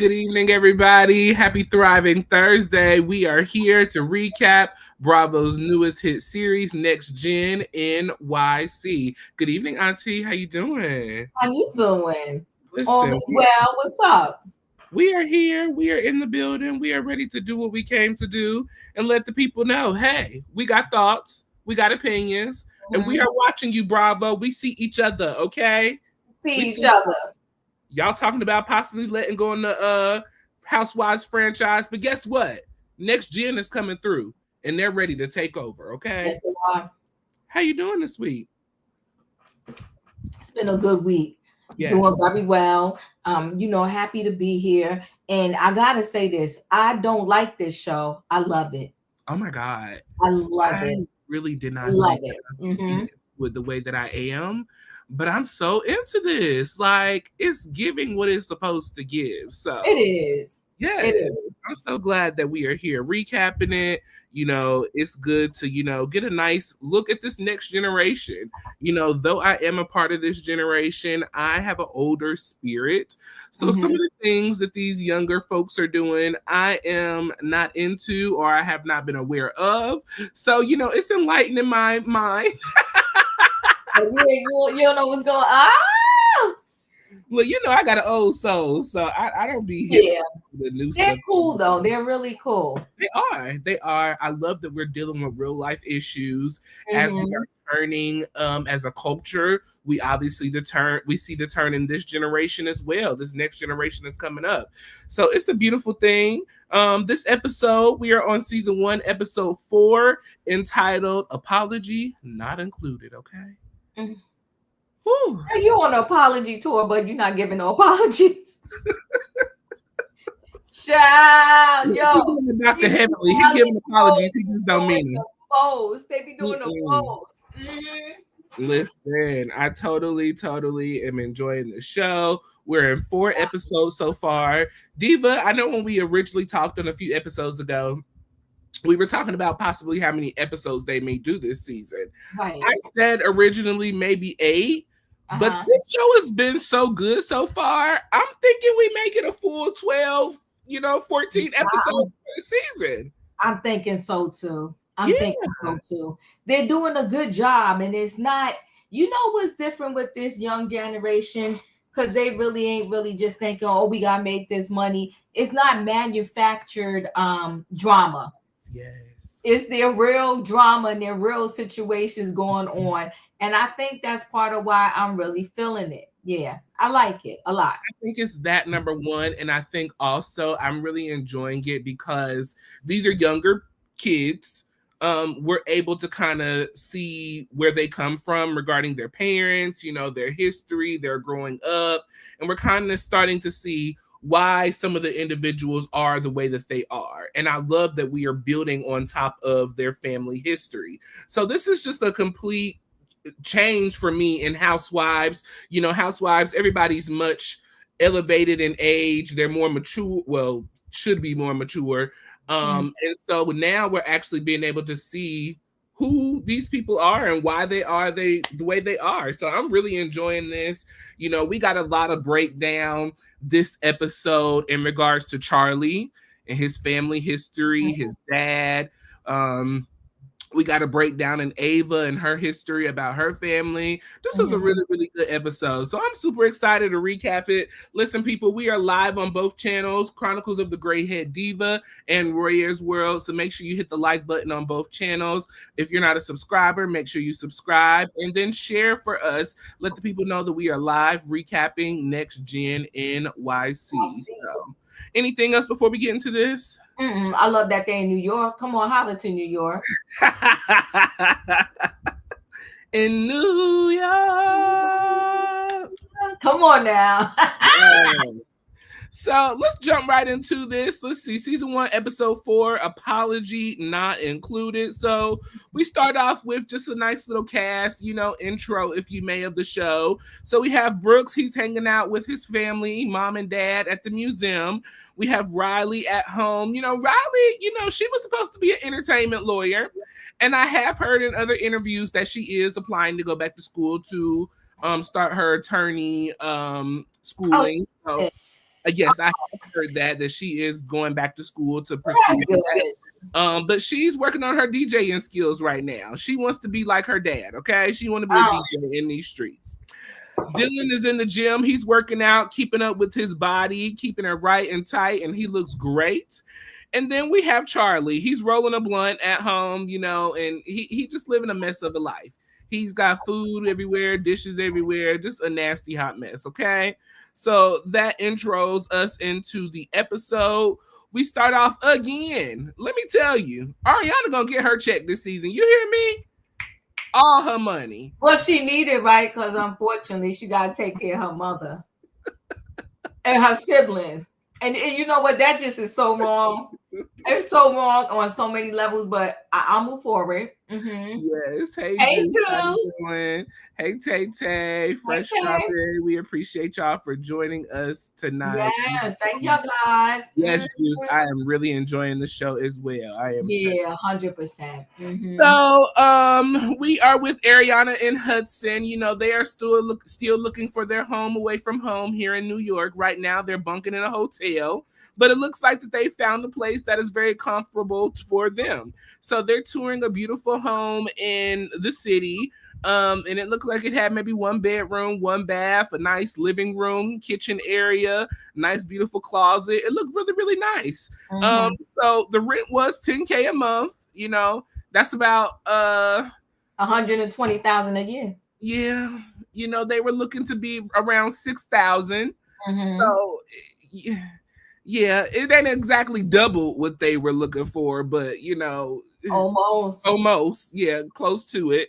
Good evening, everybody. Happy Thriving Thursday. We are here to recap Bravo's newest hit series, Next Gen NYC. Good evening, Auntie. How you doing? How you doing? All Listen, is well. What's up? we are here. We are in the building. We are ready to do what we came to do and let the people know, hey, we got thoughts, we got opinions, and we Mhm. are watching you, Bravo. We see each other, okay? We See each see other. y'all talking about possibly letting go on the Housewives franchise, but guess what? Next Gen is coming through, and they're ready to take over. Okay, Yes, they are. how you doing this week? It's been a good week. Doing Yes. very well. Happy to be here. And I gotta say this: I don't like this show. I love it. Oh my God, I love I it. really did not Love think that it. I would be Hmm. with the way that I am, but I'm so into this. Like it's giving what it's supposed to give. It So is. It yes, is. I'm so glad that we are here recapping it. It's good to, get a nice look at this next generation. Though I am a part of this generation, I have an older spirit. So some of Hmm. the things that these younger folks are doing, I am not into or I have not been aware of. So, it's enlightening my mind. But you don't know what's going on. Well, I got an old soul, so I don't be hip Yeah, to the new they're stuff. cool though. They're really cool. They are. They are. I love that we're dealing with real life issues as we Hmm. are turning as a culture. We see the turn in this generation as well. This next generation is coming up. So it's a beautiful thing. This episode, we are on season 1, episode 4, entitled Apology Not Included. Okay. Whew. You on an apology tour, but you're not giving no apologies. Child, He yo, doing the Dr. these Heavenly. He Cali giving apologies. boys He be just don't doing mean the them. most. They be doing the Mm-mm. most. Listen, I totally am enjoying the show. We're in 4 episodes so far. Diva, I know when we originally talked on a few episodes ago, we were talking about possibly how many episodes they may do this season. I Right. said originally maybe 8, but Uh-huh. this show has been so good so far. I'm thinking we make it a full 12, 14 episodes I'm, for the season. I'm thinking so too. I'm Yeah. thinking so too. They're doing a good job, and it's not. You know what's different with this young generation? Because they really ain't really just thinking, "Oh, we gotta make this money." It's not manufactured drama. Yes. It's their real drama and their real situations going on. And I think that's part of why I'm really feeling it. Yeah, I like it a lot. Think it's that number one. And I think also I'm really enjoying it because these are younger kids. We're able to kind of see where they come from regarding their parents, their history, their growing up. And we're kind of starting to see why some of the individuals are the way that they are. And I love that we are building on top of their family history. So this is just a complete change for me in Housewives. Housewives, everybody's much elevated in age. They're more mature. Well, should be more mature. Mhm. And so now we're actually being able to see who these people are and why they are the way they are. So I'm really enjoying this. We got a lot of breakdown this episode in regards to Charlie and his family history, his dad. Um, we got a breakdown in Ava and her history about her family. This was a Mhm. really good episode. So I'm super excited to recap it. Listen, people, we are live on both channels, Chronicles of the Gray Head Diva and Royaire's World. So make sure you hit the like button on both channels. If you're not a subscriber, make sure you subscribe and then share for us. Let the people know that we are live recapping Next Gen I NYC. see. So anything else before we get into this? I love that they in New York. Come on, holler to New York. In New York. Come on now. Yeah. So let's jump right into this. Let's see, season 1, episode 4, apology not included. So we start off with just a nice little cast, intro, if you may, of the show. So we have Brooks, he's hanging out with his family, mom and dad at the museum. We have Riley at home. Riley, she was supposed to be an entertainment lawyer. And I have heard in other interviews that she is applying to go back to school to start her attorney Oh, schooling. So shit. Yes, I heard that she is going back to school to That's pursue that. good. But she's working on her DJing skills right now. She wants to be like her dad, okay? She want to be a Oh, DJ in these streets. Dylan is in the gym. He's working out, keeping up with his body, keeping it right and tight, and he looks great. And then we have Charlie. He's rolling a blunt at home, and he just living a mess of a life. He's got food everywhere, dishes everywhere, just a nasty hot mess, okay? So that intros us into the episode. We start off again. Let me tell you, Ariana gonna get her check this season. You hear me? All her money. well, she needed, right? Because unfortunately, she got to take care of her mother and her siblings. And you know what? That just is so wrong. It's so wrong on so many levels, but I'll move forward. Mm-hmm. Yes. Hey, Hey, Juice. How you Juice. doing? Hey, Tay Tay. Fresh Tay. Strawberry. We appreciate y'all for joining us tonight. Yes, thank y'all guys. Yes, Juice. I am really enjoying the show as well. I am. Yeah, 100%. Mm-hmm. So, we are with Ariana and Hudson. They are still looking for their home away from home here in New York. Right now, they're bunking in a hotel, but it looks like that they found a place that is very comfortable for them. So they're touring a beautiful home in the city. And it looked like it had maybe one bedroom, one bath, a nice living room, kitchen area, nice beautiful closet. It looked really, really nice. Mm-hmm. So the rent was $10K a month. That's about 120,000 a year. Yeah. They were looking to be around 6,000. Mm-hmm. So yeah, it ain't exactly double what they were looking for, but almost, yeah, close to it.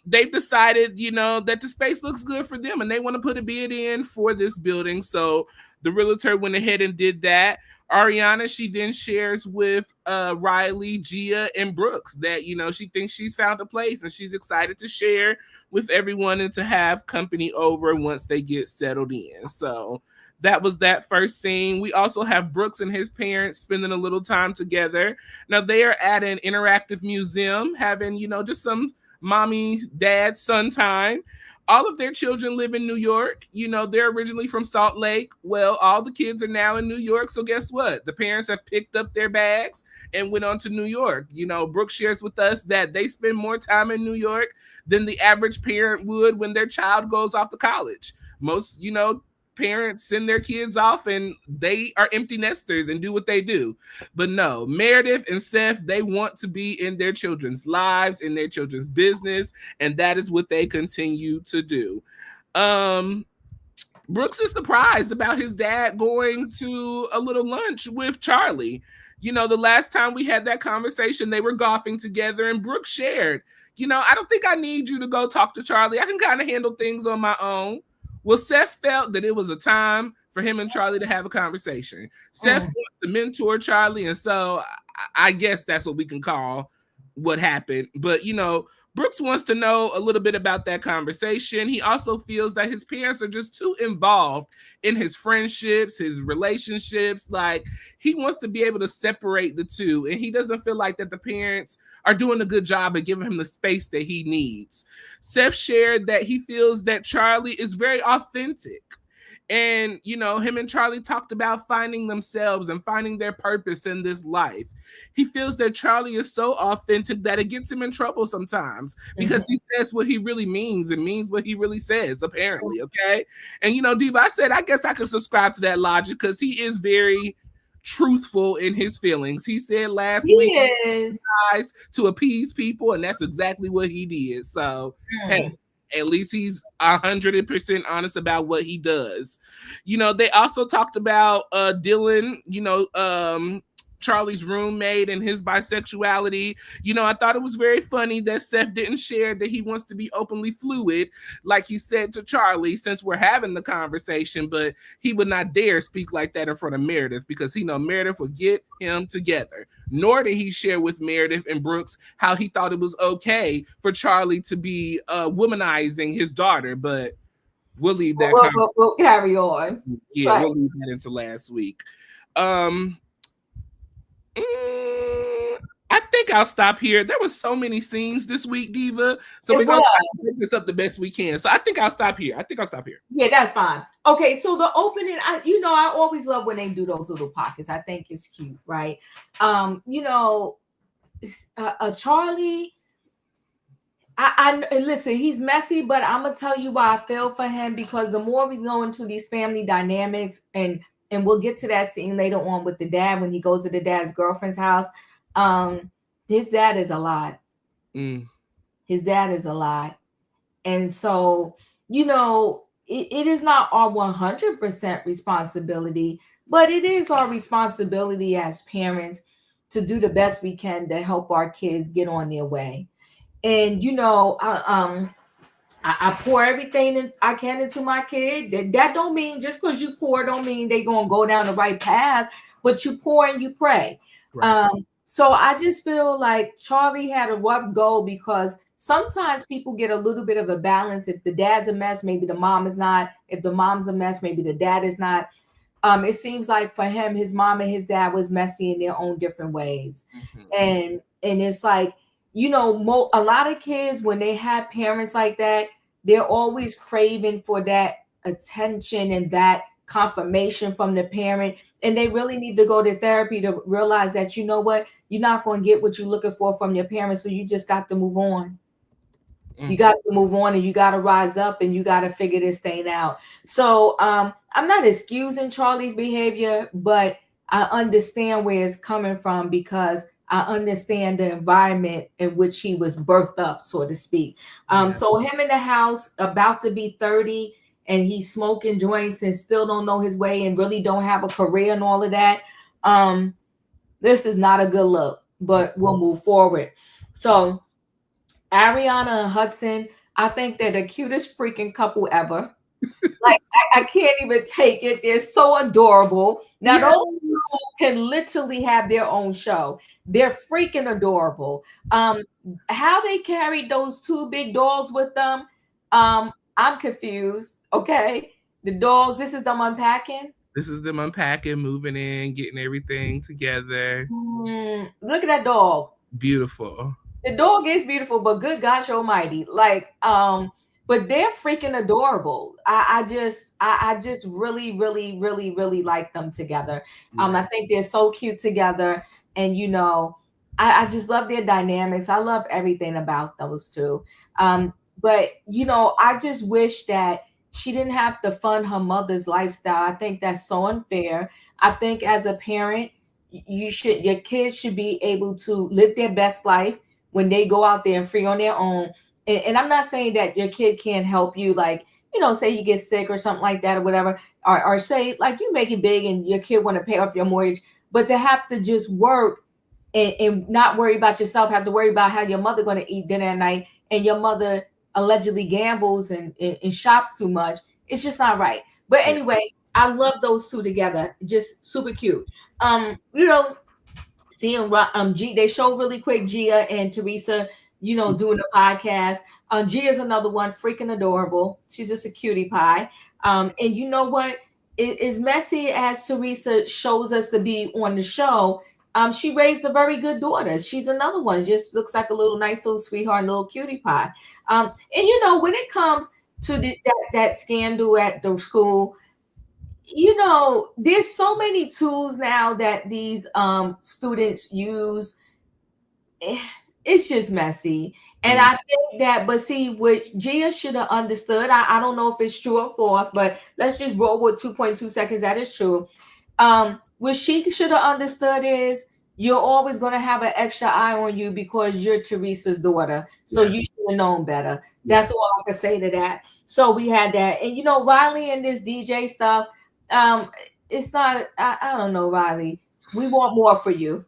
They've decided, that the space looks good for them and they want to put a bid in for this building. So the realtor went ahead and did that. Ariana, she then shares with Riley, Gia, and Brooks that, she thinks she's found a place and she's excited to share with everyone and to have company over once they get settled in. So that was that first scene. We also have Brooks and his parents spending a little time together. Now they are at an interactive museum having, just some mommy, dad, son time. All of their children live in New York. They're originally from Salt Lake. Well, all the kids are now in New York. So guess what? The parents have picked up their bags and went on to New York. Brooke shares with us that they spend more time in New York than the average parent would when their child goes off to college. Most, parents send their kids off and they are empty nesters and do what they do. But no, Meredith and Seth, they want to be in their children's lives, in their children's business, and that is what they continue to do. Brooks is surprised about his dad going to a little lunch with Charlie. The last time we had that conversation, they were golfing together and Brooks shared, I don't think I need you to go talk to Charlie. I can kind of handle things on my own. Well, Seth felt that it was a time for him and Charlie to have a conversation. Seth wants to mentor Charlie, and so I guess that's what we can call what happened. But, Brooks wants to know a little bit about that conversation. He also feels that his parents are just too involved in his friendships, his relationships. Like, he wants to be able to separate the two, and he doesn't feel like that the parents are doing a good job of giving him the space that he needs. Seth shared that he feels that Charlie is very authentic. And, him and Charlie talked about finding themselves and finding their purpose in this life. He feels that Charlie is so authentic that it gets him in trouble sometimes because he says what he really means and means what he really says, apparently, okay? And, Diva, I said, I guess I could subscribe to that logic because he is very truthful in his feelings. He said last week he tries to appease people, and that's exactly what he did. So, hey, at least he's 100% honest about what he does. They also talked about Dylan, Charlie's roommate and his bisexuality. I thought it was very funny that Seth didn't share that he wants to be openly fluid, like he said to Charlie, since we're having the conversation, but he would not dare speak like that in front of Meredith because he know Meredith would get him together. Nor did he share with Meredith and Brooks how he thought it was okay for Charlie to be womanizing his daughter, but we'll leave that. We'll carry on. Yeah, right. We'll leave that into last week. I I think I'll stop here. There was so many scenes this week, Diva. So It we're gonna was. try to make this up the best we can. So I think I'll stop here. Yeah, that's fine. Okay, so the opening, I always love when they do those little pockets. I think it's cute, right? You know, Charlie. I listen. He's messy, but I'm gonna tell you why I feel for him, because the more we go into these family dynamics, and we'll get to that scene later on with the dad when he goes to the dad's girlfriend's house. Um, his dad is a lot. His dad is a lot, and so it is not our 100% responsibility, but it is our responsibility as parents to do the best we can to help our kids get on their way. And I pour everything I can into my kid. That don't mean just because you pour, don't mean they gonna go down the right path, but you pour and you pray. Right. So I just feel like Charlie had a rough go, because sometimes people get a little bit of a balance. If the dad's a mess, maybe the mom is not. If the mom's a mess, maybe the dad is not. It seems like for him, his mom and his dad was messy in their own different ways. And it's like, a lot of kids, when they have parents like that, they're always craving for that attention and that confirmation from the parent. And they really need to go to therapy to realize that, you know what, you're not going to get what you're looking for from your parents. So you just got to move on. You got to move on, and you got to rise up, and you got to figure this thing out. So I'm not excusing Charlie's behavior, but I understand where it's coming from, because I understand the environment in which he was birthed up, so to speak. So him in the house, about to be 30, and he's smoking joints and still don't know his way and really don't have a career and all of that. This is not a good look, but we'll move forward. So Ariana and Hudson, I think they're the cutest freaking couple ever. Like, I can't even take it. They're so adorable. Now, those people can literally have their own show. They're freaking adorable. How they carried those two big dogs with them, I'm confused. Okay, the dogs. This is them unpacking. This is them unpacking, moving in, getting everything together. Look at that dog. Beautiful. The dog is beautiful, but good gosh almighty. Like, but they're freaking adorable. I just really, really, really, really like them together. I think they're so cute together. And I just love their dynamics. I love everything about those two. But I just wish that she didn't have to fund her mother's lifestyle. I think that's so unfair. I think as a parent, your kids should be able to live their best life when they go out there and free on their own. And I'm not saying that your kid can't help you, like, say you get sick or something like that or whatever, or say like you make it big and your kid want to pay off your mortgage, but to have to just work and not worry about yourself, have to worry about how your mother going to eat dinner at night, and your mother allegedly gambles and shops too much. It's just not right. But anyway, I love those two together. Just super cute. Seeing they show really quick Gia and Teresa, doing the podcast. Gia's another one, freaking adorable. She's just a cutie pie. And you know what? As messy as Teresa shows us to be on the show, she raised a very good daughter. She's another one. Just looks like a little nice little sweetheart, little cutie pie. And when it comes to that scandal at the school, there's so many tools now that these students use. It's just messy. And I think that, but see, what Gia should have understood, I don't know if it's true or false, but let's just roll with 2.2 seconds that is true. What she should have understood is you're always going to have an extra eye on you because you're Teresa's daughter. So you should have known better. That's all I can say to that. So we had that. And, Riley and this DJ stuff, it's not, I don't know, Riley. We want more for you.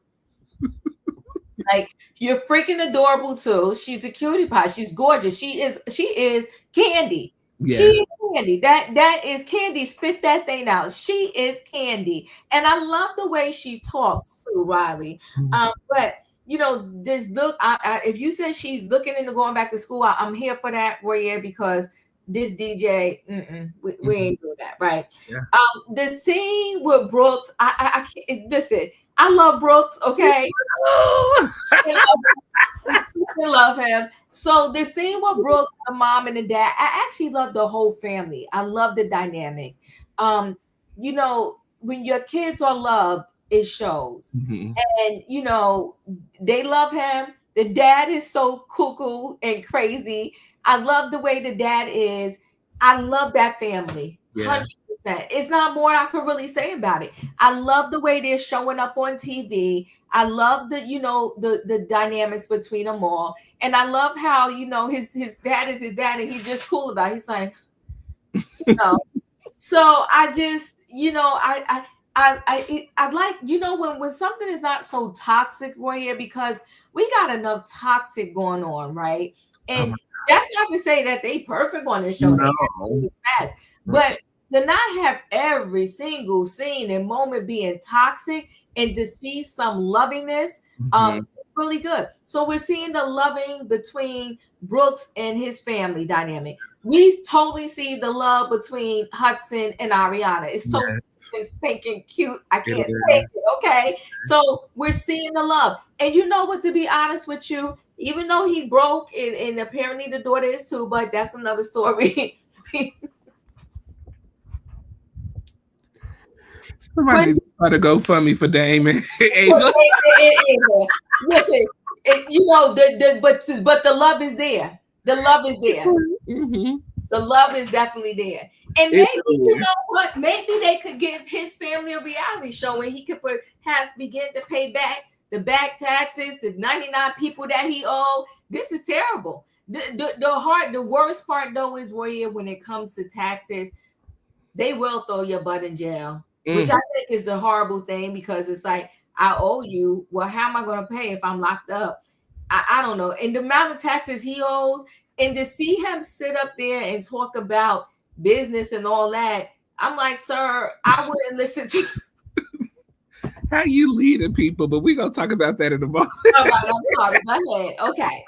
Like, you're freaking adorable too. She's a cutie pie. She's gorgeous. She is candy. Yeah. She is candy. That is candy. Spit that thing out. She is candy. And I love the way she talks to Riley. But this look, if you said she's looking into going back to school, I'm here for that, Royaire, because this DJ, we ain't doing that, right? Yeah. The scene with Brooks, I can't listen. I love Brooks, okay? I love him. So the scene with Brooks, the mom and the dad, I actually love the whole family. I love the dynamic. Um, you know, when your kids are loved, it shows. Mhm. And they love him. The dad is so cuckoo and crazy. I love the way the dad is. I love that family. Yeah. 100%. It's not more I could really say about it. I love the way they're showing up on TV. I love the dynamics between them all. And I love how, his dad is his dad and he's just cool about it. He's like, So I just, I like, when something is not so toxic, Royaire, because we got enough toxic going on, right? And that's not to say that they perfect on this show. No. Fast, but to not have every single scene and moment being toxic and to see some lovingness, really good. So we're seeing the loving between Brooks and his family dynamic. We totally see the love between Hudson and Ariana. It's so stinking cute. I can't take it. Okay. So we're seeing the love. And you know what, to be honest with you, even though he broke and apparently the daughter is too, but that's another story. Somebody try to go funny for Damon. Listen, but the love is there. The love is there. Mm-hmm. The love is definitely there. And maybe, you know what? Maybe they could give his family a reality show and he could perhaps begin to pay back the back taxes to 99 people that he owed. This is terrible. The worst part though is, Royaire, when it comes to taxes, they will throw your butt in jail, which I think is the horrible thing, because it's like, I owe you. Well, how am I going to pay if I'm locked up? I don't know. And the amount of taxes he owes, and to see him sit up there and talk about business and all that, I'm like, sir, I wouldn't listen to how you leading people, but we're going to talk about that in a moment. All right, I'm sorry. Go ahead. Okay.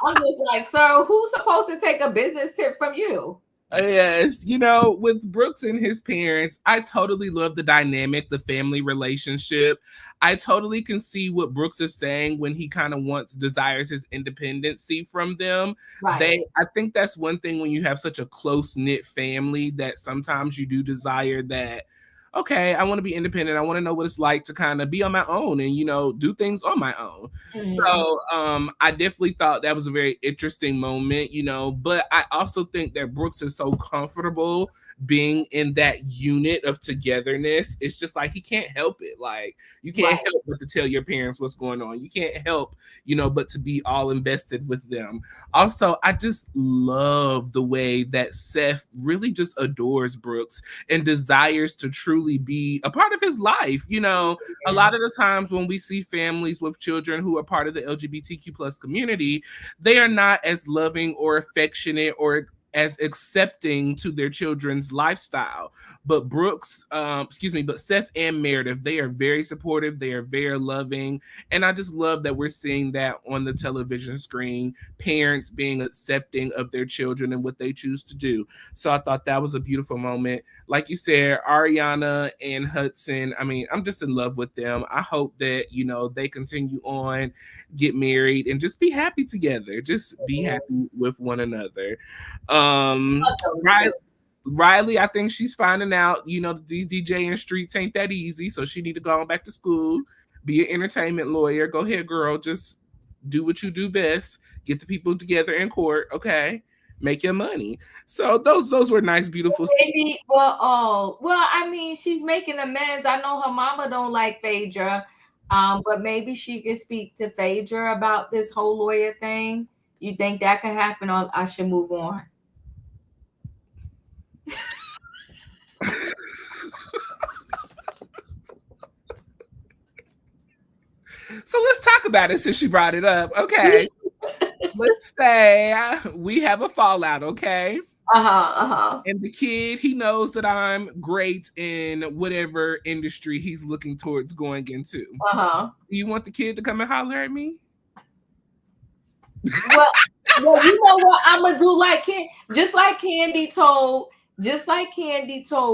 I'm just like, sir, who's supposed to take a business tip from you? Yes, with Brooks and his parents, I totally love the dynamic, the family relationship. I totally can see what Brooks is saying when he kind of desires his independency from them. Right. I think that's one thing when you have such a close-knit family, that sometimes you do desire that, okay, I want to be independent. I want to know what it's like to kind of be on my own and, do things on my own. Mm-hmm. So I definitely thought that was a very interesting moment, but I also think that Brooks is so comfortable being in that unit of togetherness. It's just like, he can't help it. Like, you can't help but to tell your parents what's going on. You can't help, but to be all invested with them. Also, I just love the way that Seth really just adores Brooks and desires to truly be a part of his life. A lot of the times when we see families with children who are part of the LGBTQ plus community, they are not as loving or affectionate or as accepting to their children's lifestyle. But but Seth and Meredith, they are very supportive. They are very loving. And I just love that we're seeing that on the television screen, parents being accepting of their children and what they choose to do. So I thought that was a beautiful moment. Like you said, Ariana and Hudson, I'm just in love with them. I hope that, they continue on, get married, and just be happy together. Just be happy with one another. Riley, I think she's finding out, these DJing streets ain't that easy, so she need to go on back to school, be an entertainment lawyer. Go ahead, girl. Just do what you do best. Get the people together in court, okay? Make your money. So those were nice, beautiful. She's making amends. I know her mama don't like Phaedra, but maybe she can speak to Phaedra about this whole lawyer thing. You think that could happen, or I should move on? So let's talk about it since she brought it up. Okay. Let's say we have a fallout, okay? And the kid, he knows that I'm great in whatever industry he's looking towards going into. Do you want the kid to come and holler at me? Well, you know what? I'm gonna do like just like Candy told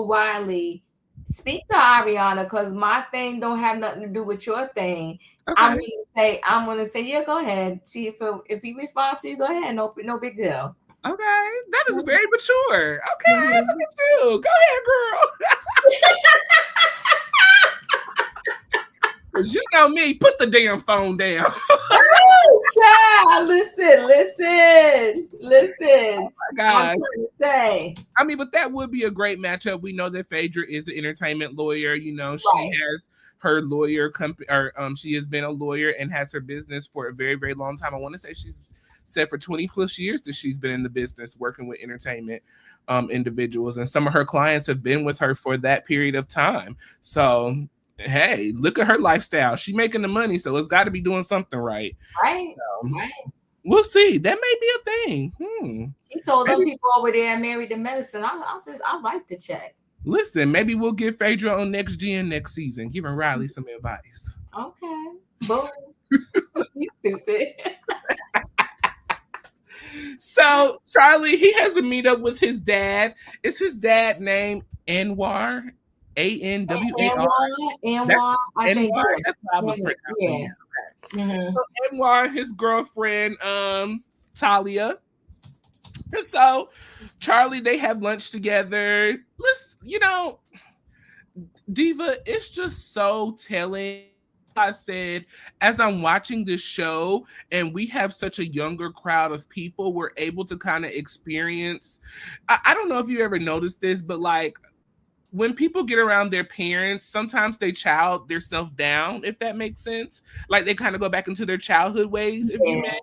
Riley. Speak to Ariana, because my thing don't have nothing to do with your thing. Okay. I'm gonna say, yeah, go ahead. See if he responds to you, go ahead. No big deal. Okay. That is very mature. Okay, look Mhm. at you. Go ahead, girl. Cause you know me, put the damn phone down. Child, listen. My I'm gosh. trying to say, I mean, but that would be a great matchup. We know that Phaedra is the entertainment lawyer. You know, she right, has her lawyer company, or she has been a lawyer and has her business for a very, very long time. I want to say she's said for 20 plus years that she's been in the business working with entertainment individuals, and some of her clients have been with her for that period of time. So, hey, look at her lifestyle. She making the money, so it's got to be doing something right. right, So, right. we'll see. That may be a thing. She told them Maybe. people over there married to medicine. I'll write the check. Listen, maybe we'll get Phaedra on Next Gen next season, giving Riley some advice. Okay. Boom. You stupid. So Charlie, he has a meetup with his dad. Is his dad named Anwar? Anwar. That's I think Anwar. yeah. That's what I was pronouncing. Yeah. Yeah. Okay. Mm-hmm. So Anwar, his girlfriend, Talia. And so Charlie, they have lunch together. Diva, it's just so telling. I said, as I'm watching this show, and we have such a younger crowd of people, we're able to kind of experience. I don't know if you ever noticed this, but like when people get around their parents, sometimes they child their self down, if that makes sense. Like they kind of go back into their childhood ways, if you Yeah. may.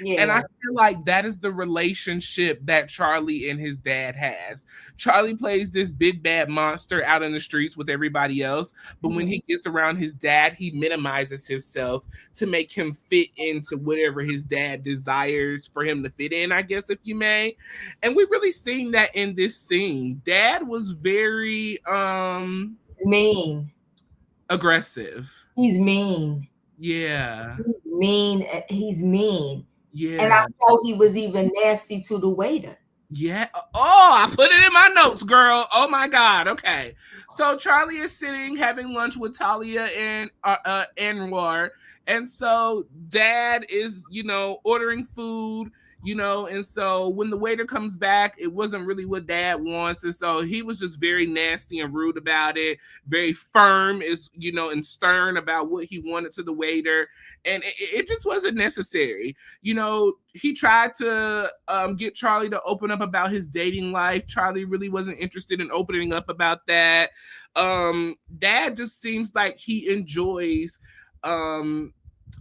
And I Yeah. feel like that is the relationship that Charlie and his dad has. Charlie plays this big bad monster out in the streets with everybody else, but when he gets around his dad, he minimizes himself to make him fit into whatever his dad desires for him to fit in, I guess, if you may. And we really seen that in this scene. Dad was very Mean. aggressive. He's mean. Yeah. He's mean. He's mean. And I Yeah. know he was even nasty to the waiter. Yeah. Oh, I put it in my notes, girl. Oh my God. Okay. So Charlie is sitting having lunch with Talia and Anwar, and so Dad is, ordering food. And so when the waiter comes back, it wasn't really what Dad wants, and so he was just very nasty and rude about it, very firm, and stern about what he wanted to the waiter, and it just wasn't necessary. He tried to get Charlie to open up about his dating life. Charlie really wasn't interested in opening up about that. Dad just seems like he enjoys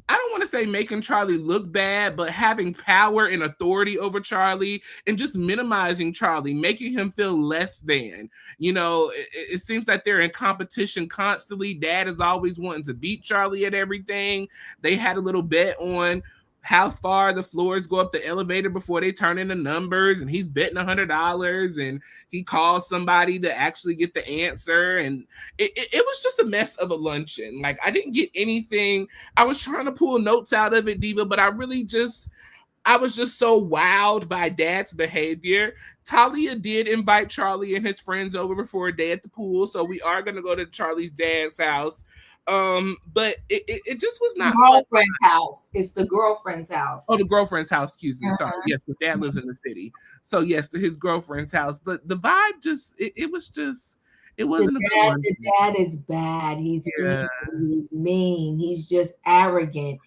I don't want to say making Charlie look bad, but having power and authority over Charlie and just minimizing Charlie, making him feel less than. It seems like they're in competition constantly. Dad is always wanting to beat Charlie at everything. They had a little bet on how far the floors go up the elevator before they turn in the numbers, and he's betting $100, and he calls somebody to actually get the answer, and it was just a mess of a luncheon. Like, I didn't get anything. I was trying to pull notes out of it, Diva, but I was just so wowed by Dad's behavior. Talia did invite Charlie and his friends over for a day at the pool, so we are going to go to Charlie's dad's house. But it just was not Girlfriend's house. It's the girlfriend's house. Oh, the girlfriend's house. Excuse me. Sorry. Yes, because Dad lives in the city. So yes, to his girlfriend's house. But the vibe it was just it wasn't a good one. The dad is bad. He's Yeah. evil. He's mean. He's just arrogant.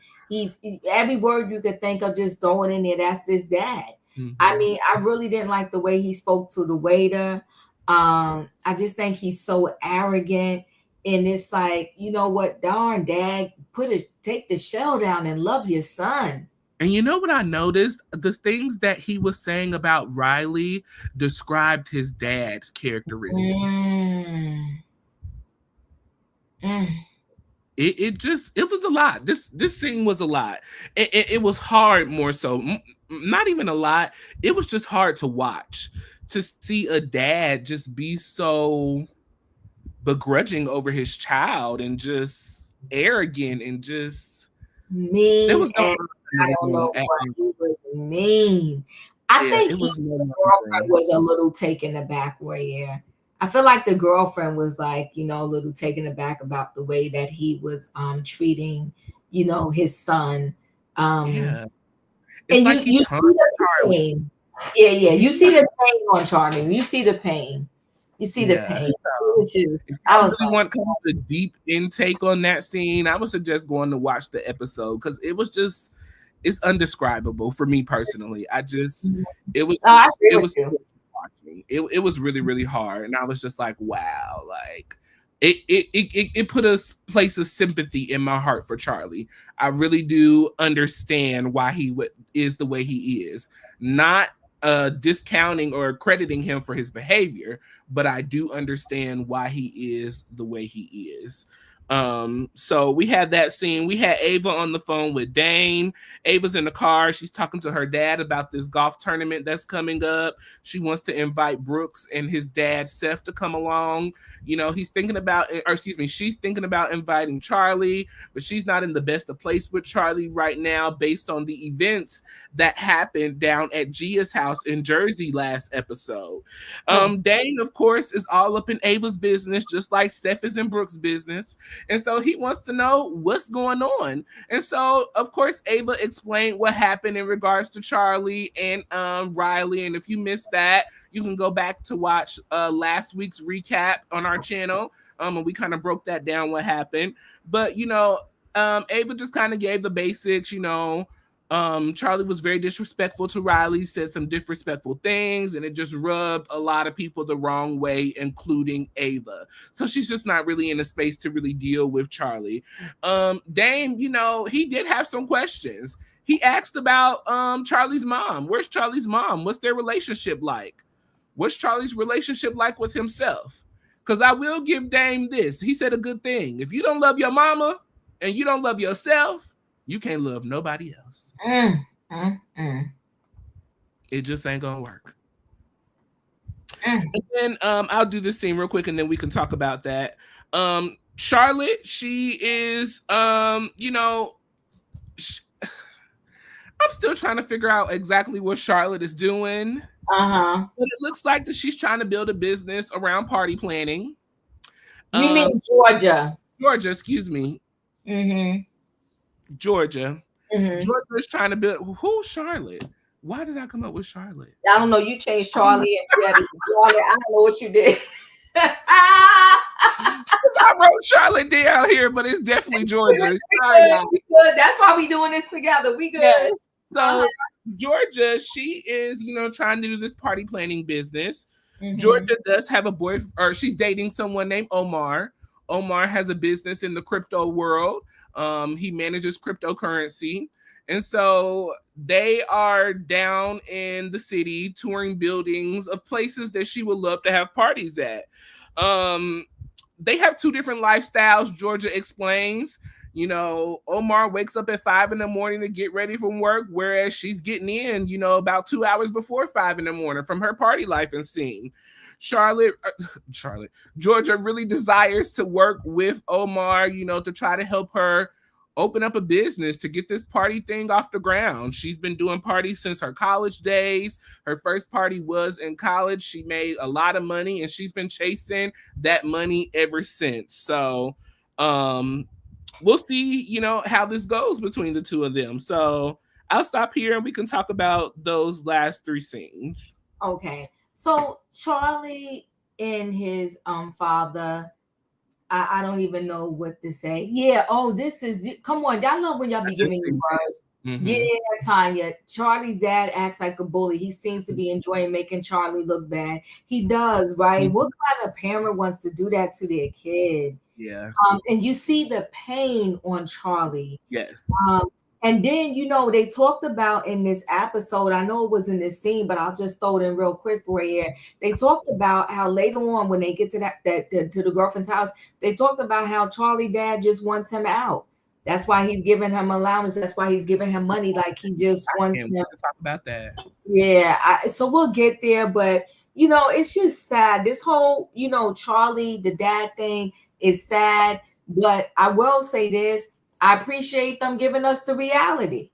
Every word you could think of, just throwing in there. That's his dad. Mhm. I mean, I really didn't like the way he spoke to the waiter. I just think he's so arrogant. And it's like, you know what, darn, Dad, take the shell down and love your son. And you know what I noticed? The things that he was saying about Riley described his dad's characteristics. It was a lot. This scene was a lot. It was hard, more so. Not even a lot. It was just hard to watch, to see a dad just be so begrudging over his child and just arrogant and just mean. I don't know, at but all. he was mean. I Yeah, think it even was no the girlfriend nonsense. was a little taken aback, Royaire. I feel like the girlfriend was like, a little taken aback about the way that he was treating, his son. Um Yeah. It's and like he you taunted see the Charlie. pain. Yeah, yeah. He You see the pain on Charlie. You see the pain. You see the Yeah. pain. It So was just, if I y'all was really like, want kind of a deep intake on that scene, I would suggest going to watch the episode because it was just it's undescribable for me personally. mhm. I It agree with was you. watching. It was really, really hard. And I was just like, wow, like it put a place of sympathy in my heart for Charlie. I really do understand why is the way he is. Not discounting or crediting him for his behavior, but I do understand why he is the way he is. So we had that scene. We had Ava on the phone with Dane. Ava's in the car. She's talking to her dad about this golf tournament that's coming up. She wants to invite Brooks and his dad Seth to come along. He's thinking about, or excuse me, she's thinking about inviting Charlie, but she's not in the best of place with Charlie right now based on the events that happened down at Gia's house in Jersey last episode. Oh, Dane, of course, is all up in Ava's business, just like Seth is in Brooks' business. And so he wants to know what's going on. And so, of course, Ava explained what happened in regards to Charlie and Riley. And if you missed that, you can go back to watch last week's recap on our channel. And we kind of broke that down what happened. But, Ava just kind of gave the basics, Charlie was very disrespectful to Riley, said some disrespectful things, and it just rubbed a lot of people the wrong way, including Ava. So she's just not really in a space to really deal with Charlie. Dame, he did have some questions. He asked about Charlie's mom. Where's Charlie's mom? What's their relationship like? What's Charlie's relationship like with himself? Because I will give Dame this. He said a good thing. If you don't love your mama and you don't love yourself, you can't love nobody else. mm, mm, mm, It just ain't gonna work. mm. And then I'll do this scene real quick and then we can talk about that. Charlotte, she is I'm still trying to figure out exactly what Charlotte is doing. Uh-huh. But it looks like that she's trying to build a business around party planning. You mean Georgia? Georgia, excuse me. Mm-hmm. Georgia. Mm-hmm. Georgia is trying to build. Who's Charlotte? Why did I come up with Charlotte? I don't know. You changed Charlie and you added Charlie. I don't know what you did. I wrote Charlotte down here, but it's definitely Georgia. We good. That's why we doing this together. We good. Yes. So Georgia, she is, trying to do this party planning business. Mm-hmm. Georgia does have a boyfriend, or she's dating someone named Omar. Omar has a business in the crypto world. He manages cryptocurrency. And so they are down in the city touring buildings of places that she would love to have parties at. They have two different lifestyles, Georgia explains. Omar wakes up at 5 in the morning to get ready from work, whereas she's getting in, about 2 hours before 5 in the morning from her party life and scene. Georgia really desires to work with Omar, to try to help her open up a business to get this party thing off the ground. She's been doing parties since her college days. Her first party was in college. She made a lot of money and she's been chasing that money ever since. So we'll see, how this goes between the two of them. So I'll stop here and we can talk about those last three scenes. Okay. So Charlie and his father, I don't even know what to say. Yeah. Oh, this is, come on. Y'all know when y'all be giving me words. Mm-hmm. Yeah, Tanya. Charlie's dad acts like a bully. He seems to be enjoying making Charlie look bad. He does, right? Mm-hmm. What kind of parent wants to do that to their kid? Yeah. And you see the pain on Charlie. Yes. And then, they talked about in this episode, I know it was in this scene, but I'll just throw it in real quick for you. They talked about how later on when they get to to the girlfriend's house, they talked about how Charlie dad just wants him out. That's why he's giving him allowance. That's why he's giving him money. Like he just wants him. To talk about that. Yeah. So we'll get there, but it's just sad. This whole, Charlie, the dad thing is sad, but I will say this. I appreciate them giving us the reality.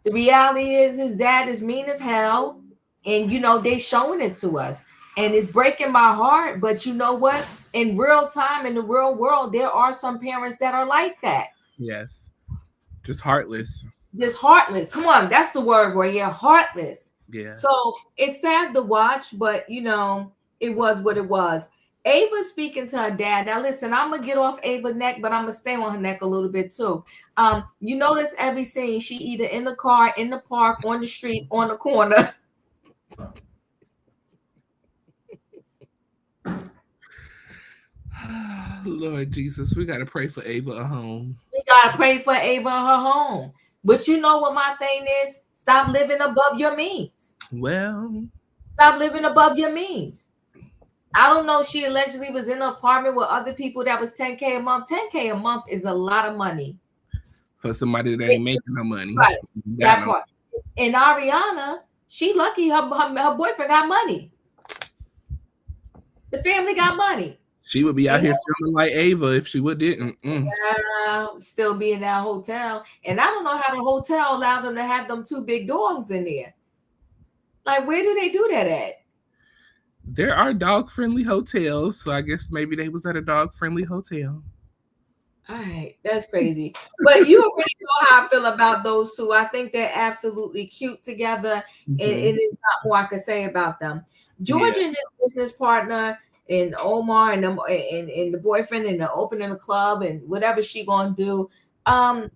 The reality is his dad is mean as hell, and they showing it to us, and it's breaking my heart. But you know what? In real time, in the real world, there are some parents that are like that. Yes. Just heartless. Just heartless. Come on, that's the word, Royaire. Heartless. Yeah. So it's sad to watch, but it was what it was. Ava speaking to her dad. Now listen, I'm gonna get off Ava's neck, but I'm gonna stay on her neck a little bit too. You notice every scene she either in the car, in the park, on the street, on the corner. Lord Jesus, we gotta pray for Ava at home. We gotta pray for Ava and her home. But you know what my thing is? Stop living above your means. Well, Stop living above your means. I don't know. She allegedly was in an apartment with other people that was $10K a month. $10K a month is a lot of money for somebody that ain't making no money. Right. That part. And Ariana, she lucky her boyfriend got money. The family got money. She would be out here feeling like Ava if she didn't. Still be in that hotel. And I don't know how the hotel allowed them to have them two big dogs in there. Like, where do they do that at? There are dog-friendly hotels, so I guess maybe they was at a dog-friendly hotel. All right, that's crazy. But you already know how I feel about those two. I think they're absolutely cute together. Mm-hmm. It is not more I could say about them. Georgia and his business partner, and Omar and the boyfriend, and the opening the club and whatever she gonna do. I'm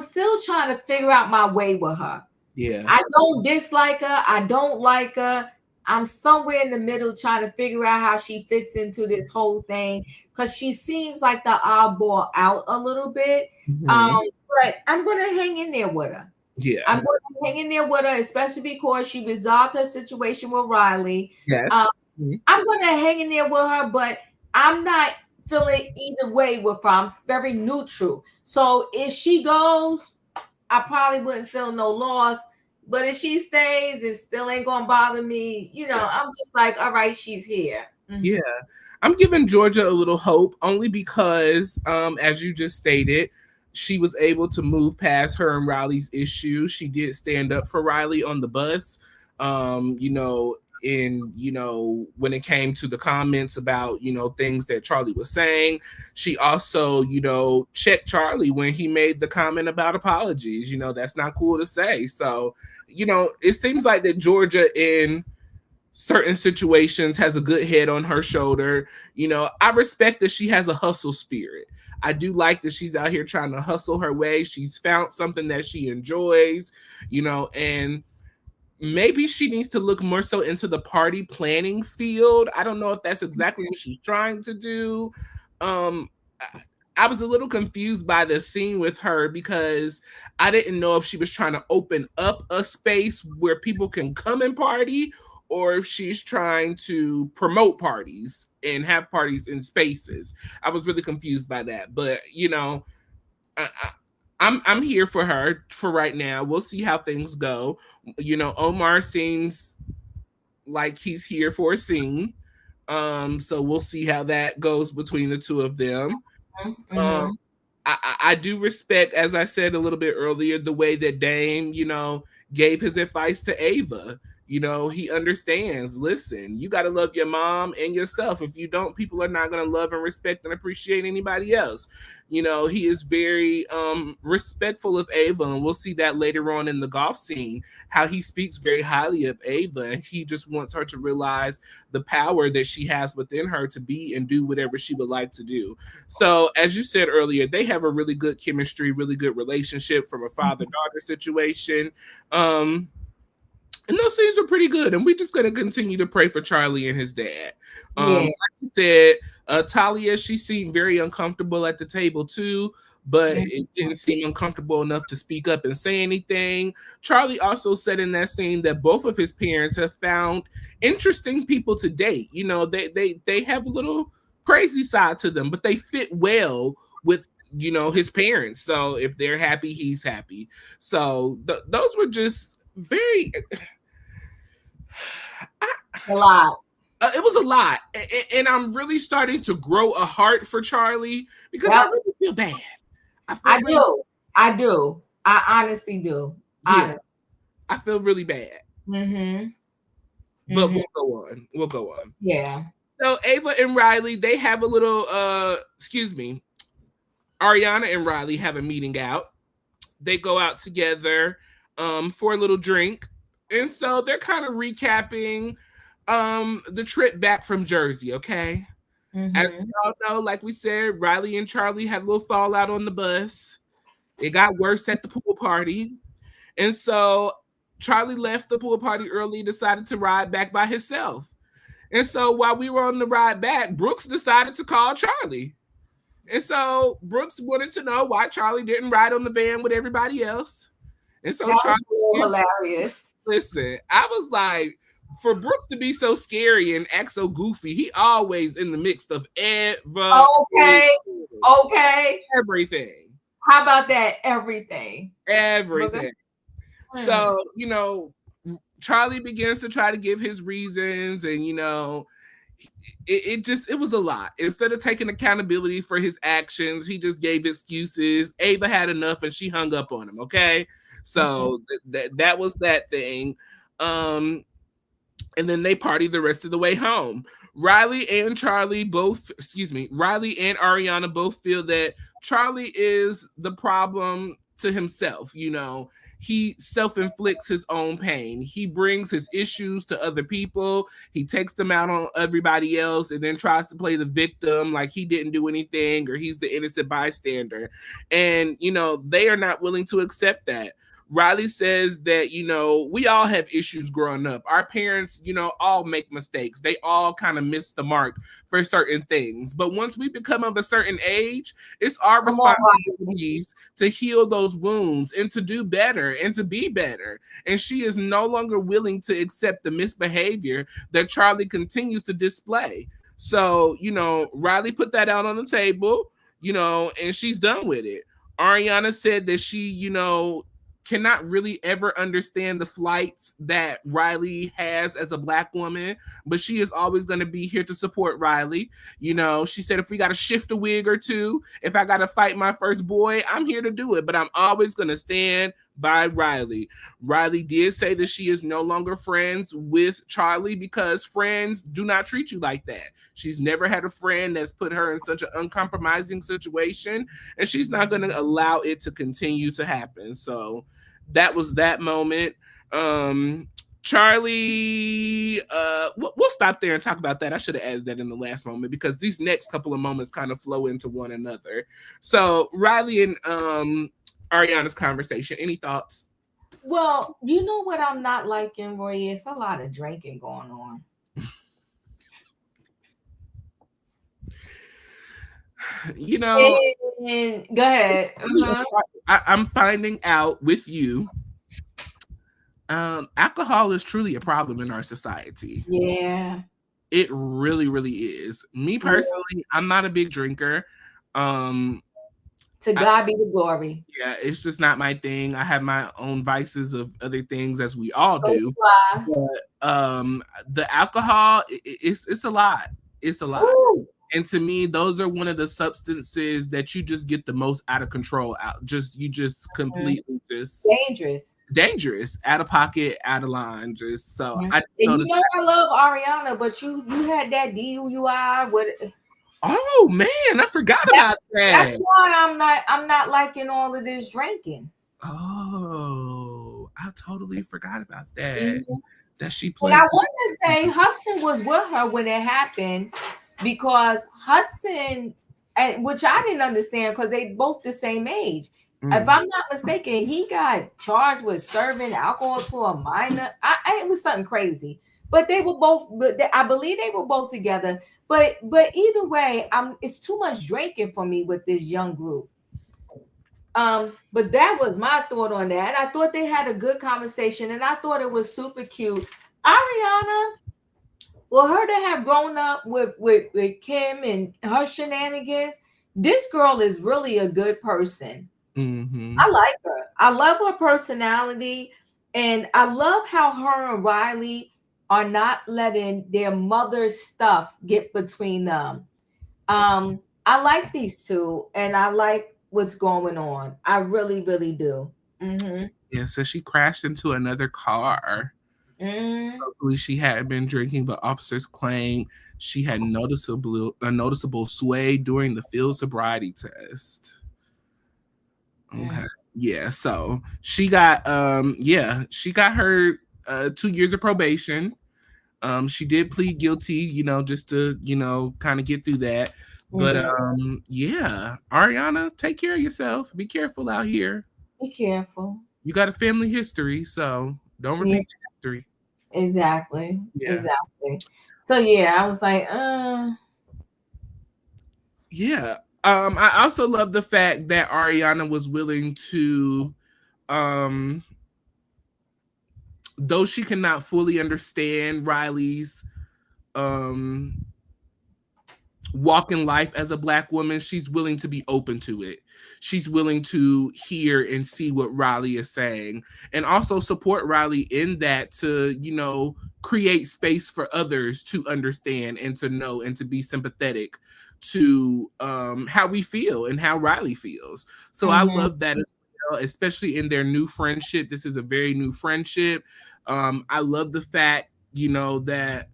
still trying to figure out my way with her. Yeah, I don't dislike her. I don't like her. I'm somewhere in the middle trying to figure out how she fits into this whole thing, because she seems like the oddball out a little bit. Mm-hmm. But I'm going to hang in there with her. Yeah. I'm going to hang in there with her, especially because she resolved her situation with Riley. Yes. I'm going to hang in there with her, but I'm not feeling either way with her. I'm very neutral. So if she goes, I probably wouldn't feel no loss. But if she stays, it still ain't gonna bother me. I'm just like, all right, she's here. Mm-hmm. Yeah. I'm giving Georgia a little hope, only because, as you just stated, she was able to move past her and Riley's issue. She did stand up for Riley on the bus. When it came to the comments about, things that Charlie was saying, she also, checked Charlie when he made the comment about apologies. That's not cool to say. So, it seems like that Georgia in certain situations has a good head on her shoulder. I respect that she has a hustle spirit. I do like that she's out here trying to hustle her way. She's found something that she enjoys, and maybe she needs to look more so into the party planning field. I don't know if that's exactly what she's trying to do. I was a little confused by the scene with her, because I didn't know if she was trying to open up a space where people can come and party, or if she's trying to promote parties and have parties in spaces. I was really confused by that. But, I'm here for her for right now. We'll see how things go. Omar seems like he's here for a scene. So we'll see how that goes between the two of them. Mm-hmm. I do respect, as I said a little bit earlier, the way that Dame, gave his advice to Ava. He understands. Listen, you got to love your mom and yourself. If you don't, people are not going to love and respect and appreciate anybody else. He is very respectful of Ava, and we'll see that later on in the golf scene, how he speaks very highly of Ava, and he just wants her to realize the power that she has within her to be and do whatever she would like to do. So, as you said earlier, they have a really good chemistry, really good relationship from a father-daughter situation. And those scenes are pretty good. And we're just going to continue to pray for Charlie and his dad. Like you said, Talia, she seemed very uncomfortable at the table too, but it didn't seem uncomfortable enough to speak up and say anything. Charlie also said in that scene that both of his parents have found interesting people to date. They have a little crazy side to them, but they fit well with his parents. So if they're happy, he's happy. So those were just very a lot. It was a lot, and I'm really starting to grow a heart for Charlie, because I really feel bad. I do. I honestly do. Yeah, Honestly. I feel really bad. Mm-hmm. But Mm-hmm. we'll go on. We'll go on. Yeah. So Ava and Riley, they have a little excuse me. Ariana and Riley have a meeting out. They go out together for a little drink. And so they're kind of recapping the trip back from Jersey, okay? As Mm-hmm. we all know, like we said, Riley and Charlie had a little fallout on the bus. It got worse at the pool party. And so Charlie left the pool party early, decided to ride back by himself. And so while we were on the ride back, Brooks decided to call Charlie. And so Brooks wanted to know why Charlie didn't ride on the van with everybody else. And so That was Charlie, hilarious. listen, I was like, for Brooks to be so scary and act so goofy, he always in the mix of Okay. Okay. everything. How about that? Everything. Everything. Mm. So, Charlie begins to try to give his reasons, and it was a lot. Instead of taking accountability for his actions, he just gave excuses. Ava had enough and she hung up on him. Okay. So that was that thing. And then they party the rest of the way home. Riley and Ariana both feel that Charlie is the problem to himself. He self-inflicts his own pain. He brings his issues to other people. He takes them out on everybody else and then tries to play the victim like he didn't do anything or he's the innocent bystander. And, they are not willing to accept that. Riley says that, we all have issues growing up. Our parents, all make mistakes. They all kind of miss the mark for certain things. But once we become of a certain age, it's our responsibilities to heal those wounds and to do better and to be better. And she is no longer willing to accept the misbehavior that Charlie continues to display. So, Riley put that out on the table, and she's done with it. Ariana said that she, cannot really ever understand the flights that Riley has as a Black woman, but she is always going to be here to support Riley. She said, if we got to shift a wig or two, if I got to fight my first boy, I'm here to do it, but I'm always going to stand by Riley. Riley did say that she is no longer friends with Charlie because friends do not treat you like that. She's never had a friend that's put her in such an uncompromising situation, and she's not going to allow it to continue to happen. So that was that moment. Charlie, we'll stop there and talk about that. I should have added that in the last moment because these next couple of moments kind of flow into one another. So Riley and Ariana's conversation. Any thoughts? Well, you know what I'm not liking, Roy? It's a lot of drinking going on. And go ahead. I'm finding out with you. Alcohol is truly a problem in our society. Yeah. It really, really is. Me personally, I'm not a big drinker. To God be the glory. Yeah, it's just not my thing. I have my own vices of other things, as we all do. But the alcohol, it's a lot. It's a lot. Ooh. And to me, those are one of the substances that you just get the most out of control. You just completely just dangerous, out of pocket, out of line. Just so I love Ariana, but you had that DUI with. Oh man, I forgot about that. That's why I'm not liking all of this drinking. Oh, I totally forgot about that. Mm-hmm. That she played. And I want to say Hudson was with her when it happened because Hudson, which I didn't understand because they both the same age. Mm. If I'm not mistaken, he got charged with serving alcohol to a minor. It was something crazy. But they were both. I believe they were both together. But either way, it's too much drinking for me with this young group. But that was my thought on that. I thought they had a good conversation, and I thought it was super cute. Ariana, for her to have grown up with Kim and her shenanigans, this girl is really a good person. Mm-hmm. I like her. I love her personality, and I love how her and Riley are not letting their mother's stuff get between them. I like these two, and I like what's going on. I really, really do. Mm-hmm. Yeah, so she crashed into another car. Mm. Hopefully, she hadn't been drinking, but officers claim she had noticeable sway during the field sobriety test. Okay. Mm. Yeah, so she got her 2 years of probation. She did plead guilty, just to, kind of get through that. But Mm-hmm. yeah, Ariana, take care of yourself. Be careful out here. Be careful. You got a family history, so don't Yeah, repeat the history. exactly. Yeah. Exactly. So yeah, I was like, Yeah. I also love the fact that Ariana was willing to um though she cannot fully understand Riley's um walk in life as a black woman, she's willing to be open to it. She's willing to hear and see what Riley is saying, and also support Riley in that, to, create space for others to understand and to know and to be sympathetic to how we feel and how Riley feels. So I mm-hmm. love that as well, especially in their new friendship. This is a very new friendship. I love the fact, that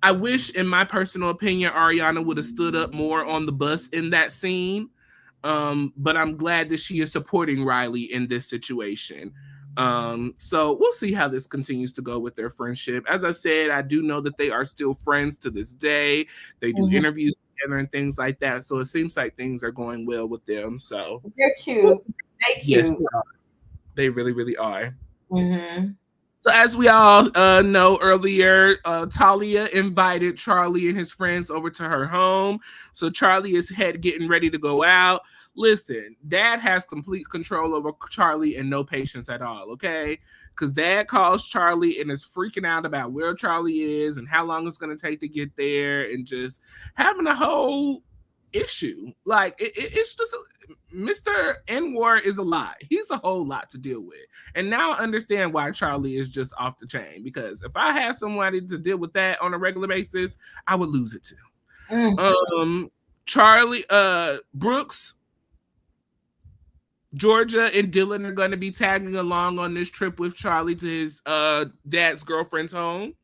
I wish, in my personal opinion, Ariana would have stood up more on the bus in that scene. But I'm glad that she is supporting Riley in this situation. So we'll see how this continues to go with their friendship. As I said, I do know that they are still friends to this day. They do Mm-hmm. interviews together and things like that. So it seems like things are going well with them. So They're cute. They yes, cute. they are. They really, really are. Mm-hmm. So as we all know earlier, Talia invited Charlie and his friends over to her home. So Charlie is getting ready to go out. Listen, Dad has complete control over Charlie and no patience at all, okay? Because Dad calls Charlie and is freaking out about where Charlie is and how long it's going to take to get there, and just having a whole issue. Like, it's just Mr. N-War is a lot. He's a whole lot to deal with. And now I understand why Charlie is just off the chain. Because if I had somebody to deal with that on a regular basis, I would lose it too. Mm. Charlie, Brooks, Georgia, and Dylan are going to be tagging along on this trip with Charlie to his dad's girlfriend's home.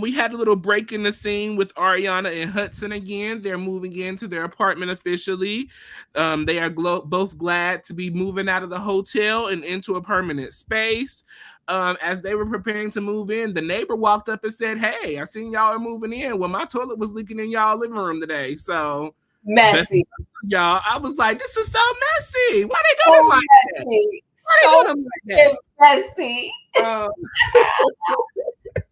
We had a little break in the scene with Ariana and Hudson again. They're moving into their apartment officially. They are both glad to be moving out of the hotel and into a permanent space. As they were preparing to move in, the neighbor walked up and said, "Hey, I seen y'all are moving in. Well, my toilet was leaking in y'all living room today. So Messy. y'all." I was like, "This is so messy. Why they So doing like that? messy. Why So they doing like messy. that?"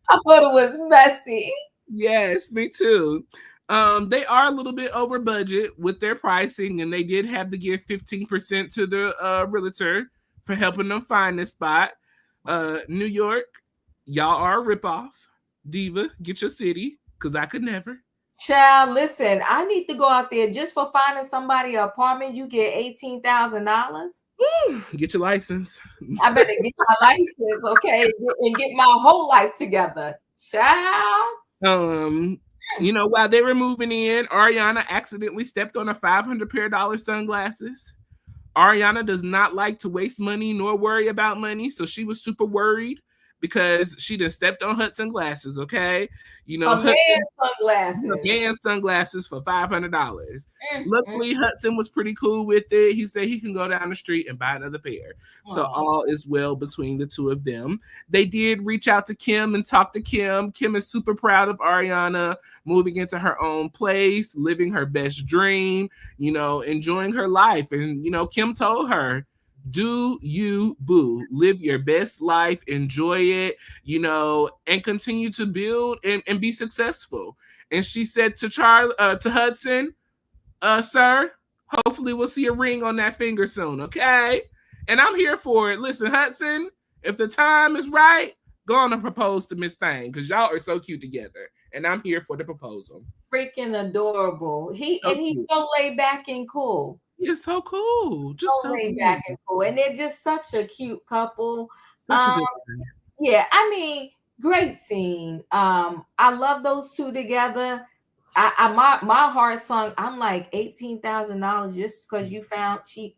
I thought it was messy. Yes, me too. They are a little bit over budget with their pricing, and they did have to give 15% to the realtor for helping them find this spot. New York, y'all are a ripoff. Diva, get your city, because I could never. Child, listen, I need to go out there just for finding somebody an apartment. You get $18,000. Get your license. I better get my license, okay, and get my whole life together. Child. While they were moving in, Ariana accidentally stepped on a $500 sunglasses. Ariana does not like to waste money nor worry about money, so she was super worried because she done stepped on Hudson glasses, okay? Hudson sunglasses for $500. Luckily, Hudson was pretty cool with it. He said he can go down the street and buy another pair. So all is well between the two of them. They did reach out to Kim and talk to Kim. Kim is super proud of Ariana moving into her own place, living her best dream, enjoying her life. And, Kim told her, "Do you, boo, live your best life, enjoy it, and continue to build and be successful." And she said to Hudson, "Sir, hopefully we'll see a ring on that finger soon, okay?" And I'm here for it. Listen, Hudson, if the time is right, go on and propose to Miss Thang, because y'all are so cute together. And I'm here for the proposal. Freaking adorable. He's so laid back and cool. He's so cool. Just so laid back and cool. And they're just such a cute couple. Such a good yeah, I mean, great scene. I love those two together. My heart sunk. I'm like $18,000 just because you found cheap.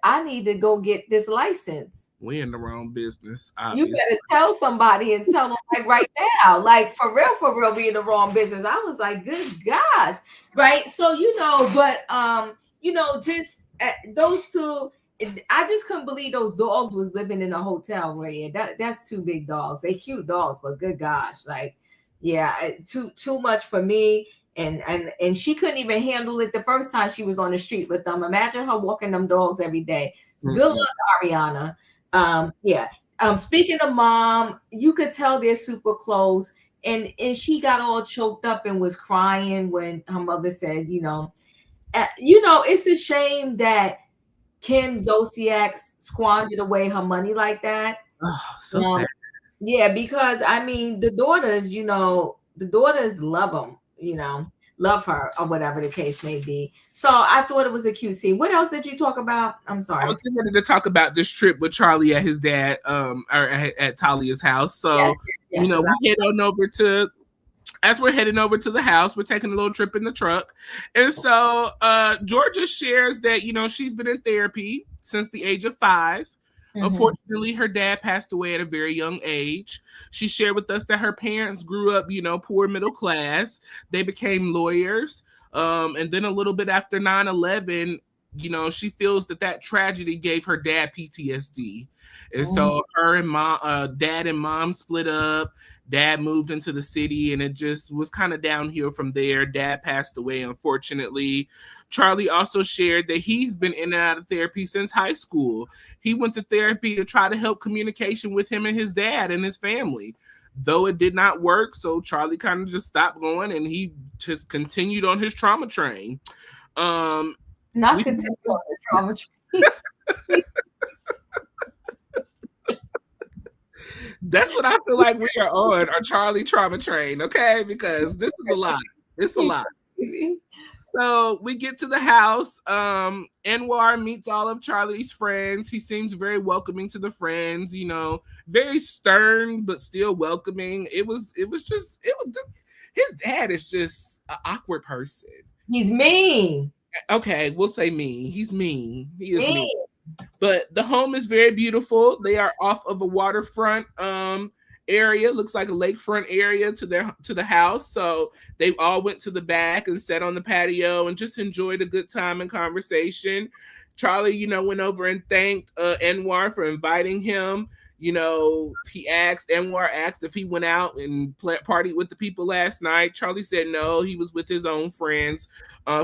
I need to go get this license. We in the wrong business, You obviously. better tell somebody and tell them like right now, like for real, be in the wrong business. I was like, good gosh, right? So but just those two. I just couldn't believe those dogs was living in a hotel. Where that's two big dogs. They cute dogs, but good gosh, like yeah, too much for me. And she couldn't even handle it the first time she was on the street with them. Imagine her walking them dogs every day. Good luck, Ariana. Yeah. Speaking of mom, you could tell they're super close. And she got all choked up and was crying when her mother said, it's a shame that Kim Zolciak squandered away her money like that. Oh, so sad. Yeah, because I mean, the daughters love them, love her or whatever the case may be. So I thought it was a cute scene. What else did you talk about? I'm I sorry. was ready to talk about this trip with Charlie at his dad, or at Talia's house. So, Yes, we head on over to, as we're heading over to the house, we're taking a little trip in the truck. And so Georgia shares that, she's been in therapy since the age of 5. Unfortunately, her dad passed away at a very young age. She shared with us that her parents grew up, poor middle class. They became lawyers. And then a little bit after 9/11, she feels that tragedy gave her dad PTSD. And so her and dad and mom split up. Dad moved into the city, and it just was kind of downhill from there. Dad passed away, unfortunately. Charlie also shared that he's been in and out of therapy since high school. He went to therapy to try to help communication with him and his dad and his family. Though it did not work, so Charlie kind of just stopped going, and he just continued on his trauma train. Not continue on the trauma train. That's what I feel like we are on, our Charlie trauma train, okay? Because this is a lot. It's a lot. So we get to the house. Anwar meets all of Charlie's friends. He seems very welcoming to the friends, very stern, but still welcoming. It was just his dad is just an awkward person. He's mean. Okay, we'll say mean. He's mean. He is mean. But the home is very beautiful. They are off of a waterfront area. Looks like a lakefront area to the house. So they all went to the back and sat on the patio and just enjoyed a good time and conversation. Charlie, went over and thanked Anwar for inviting him. Anwar asked if he went out and partied with the people last night. Charlie said no, he was with his own friends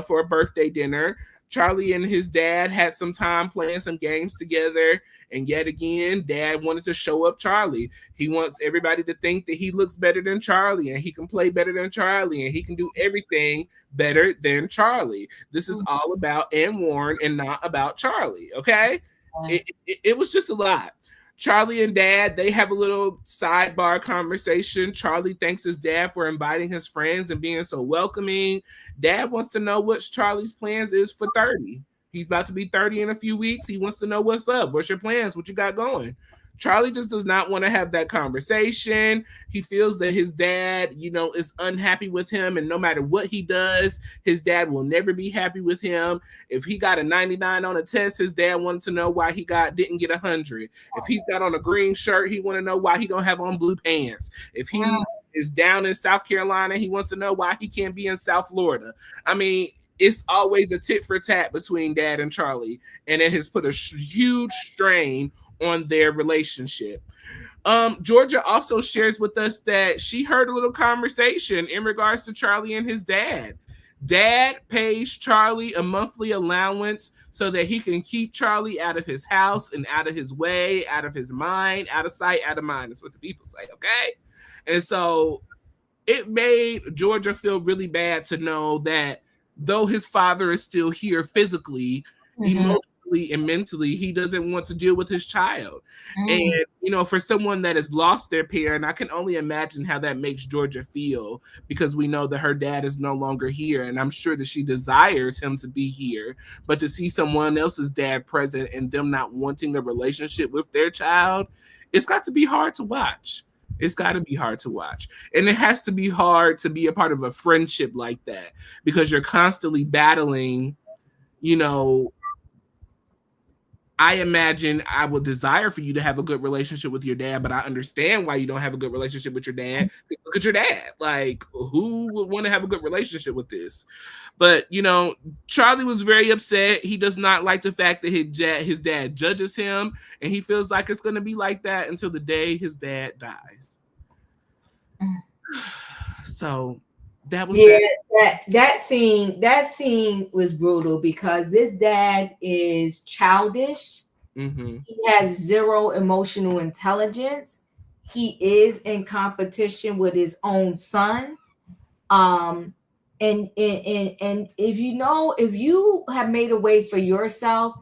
for a birthday dinner. Charlie and his dad had some time playing some games together. And yet again, Dad wanted to show up Charlie. He wants everybody to think that he looks better than Charlie and he can play better than Charlie and he can do everything better than Charlie. This is all about Anwar and not about Charlie, okay? It was just a lot. Charlie and Dad, they have a little sidebar conversation. Charlie thanks his dad for inviting his friends and being so welcoming. Dad wants to know what Charlie's plans is for 30. He's about to be 30 in a few weeks. He wants to know what's up. What's your plans? What you got going? Charlie just does not want to have that conversation. He feels that his dad, is unhappy with him. And no matter what he does, his dad will never be happy with him. If he got a 99 on a test, his dad wanted to know why he didn't get 100. If he's got on a green shirt, he want to know why he don't have on blue pants. If he is down in South Carolina, he wants to know why he can't be in South Florida. I mean, it's always a tit for tat between Dad and Charlie. And it has put a huge strain on their relationship. Georgia also shares with us that she heard a little conversation in regards to Charlie and his dad. Dad pays Charlie a monthly allowance so that he can keep Charlie out of his house and out of his way, out of his mind, out of sight, out of mind. That's what the people say, okay? And so it made Georgia feel really bad to know that though his father is still here physically, emotionally, and mentally, he doesn't want to deal with his child. And for someone that has lost their parent, I can only imagine how that makes Georgia feel, because we know that her dad is no longer here, and I'm sure that she desires him to be here. But to see someone else's dad present and them not wanting a relationship with their child, it's got to be hard to watch. It's got to be hard to watch. And it has to be hard to be a part of a friendship like that, because you're constantly battling, I imagine I would desire for you to have a good relationship with your dad, but I understand why you don't have a good relationship with your dad. Look at your dad. Like, who would want to have a good relationship with this? But Charlie was very upset. He does not like the fact that his dad judges him, and he feels like it's going to be like that until the day his dad dies. So that was that scene was brutal because this dad is childish. Mm-hmm. He has zero emotional intelligence. He is in competition with his own son. And if you have made a way for yourself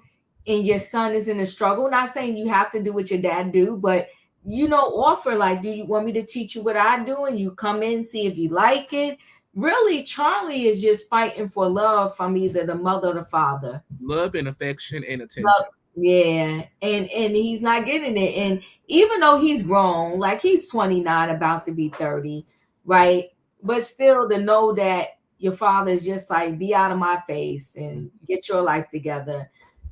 and your son is in a struggle, not saying you have to do what your dad do, but offer, like, do you want me to teach you what I do? And you come in, see if you like it. Really, Charlie is just fighting for love from either the mother or the father. Love and affection and attention. Love, yeah. And he's not getting it. And even though he's grown, like he's 29, about to be 30, right? But still to know that your father is just like, be out of my face and get your life together.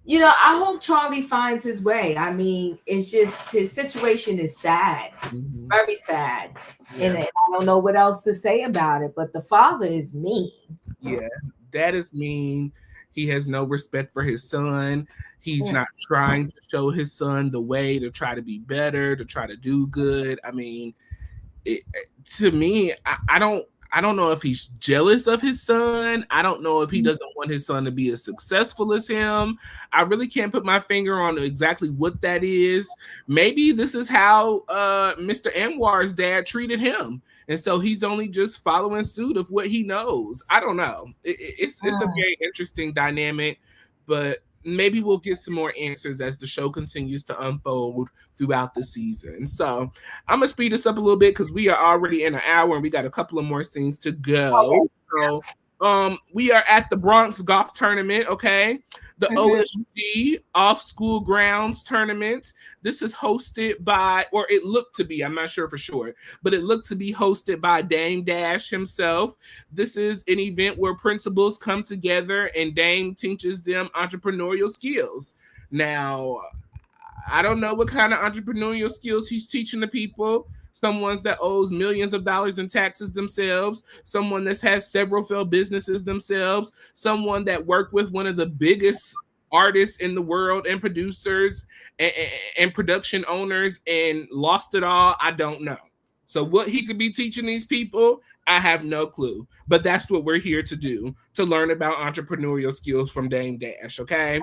I hope Charlie finds his way. I mean, it's just his situation is sad. Mm-hmm. It's very sad. Yeah. And I don't know what else to say about it, but the father is mean. Yeah, dad is mean. He has no respect for his son. He's not trying to show his son the way to try to be better, to try to do good. I mean, to me, I don't know if he's jealous of his son. I don't know if he doesn't want his son to be as successful as him. I really can't put my finger on exactly what that is. Maybe this is how Mr. Anwar's dad treated him. And so he's only just following suit of what he knows. I don't know. It's a very interesting dynamic, but maybe we'll get some more answers as the show continues to unfold throughout the season. So I'm gonna speed this up a little bit because we are already in an hour and we got a couple of more scenes to go. So we are at the Bronx Golf Tournament, okay? The OSG Off School Grounds Tournament. This is hosted by, or it looked to be, I'm not sure for sure, but it looked to be hosted by Dame Dash himself. This is an event where principals come together and Dame teaches them entrepreneurial skills. Now, I don't know what kind of entrepreneurial skills he's teaching the people. Someone that owes millions of dollars in taxes themselves, someone that has several failed businesses themselves, someone that worked with one of the biggest artists in the world and producers and production owners and lost it all. I don't know. So what he could be teaching these people, I have no clue. But that's what we're here to do, to learn about entrepreneurial skills from Dame Dash, okay?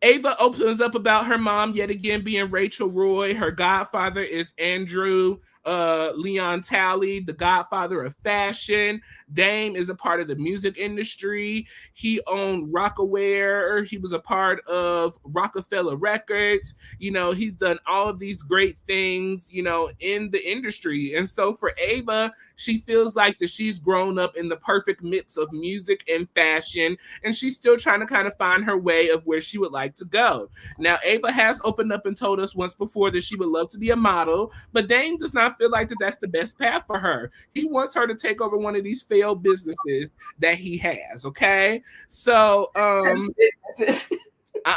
Ava opens up about her mom yet again being Rachel Roy. Her godfather is Andrew Leon Talley, the godfather of fashion. Dame is a part of the music industry. He owned Royaire. He was a part of Rockefeller Records. He's done all of these great things, in the industry. And so for Ava, she feels like that she's grown up in the perfect mix of music and fashion, and she's still trying to kind of find her way of where she would like to go. Now, Ava has opened up and told us once before that she would love to be a model, but Dame does not feel like that's the best path for her. He wants her to take over one of these failed businesses that he has, okay? So,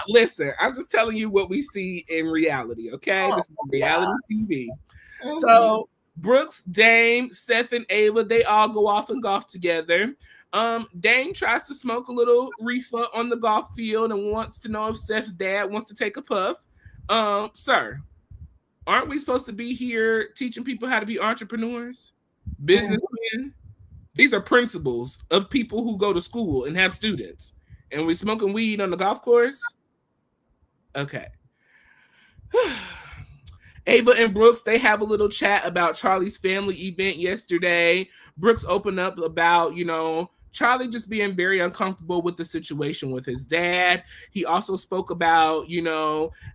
listen, I'm just telling you what we see in reality, okay? This is reality TV. So, Brooks, Dame, Seth, and Ava, they all go off and golf together. Dame tries to smoke a little reefer on the golf field and wants to know if Seth's dad wants to take a puff. Sir, aren't we supposed to be here teaching people how to be entrepreneurs, businessmen? These are principles of people who go to school and have students. And we're smoking weed on the golf course? Okay. Ava and Brooks, they have a little chat about Charlie's family event yesterday. Brooks opened up about, Charlie just being very uncomfortable with the situation with his dad. He also spoke about,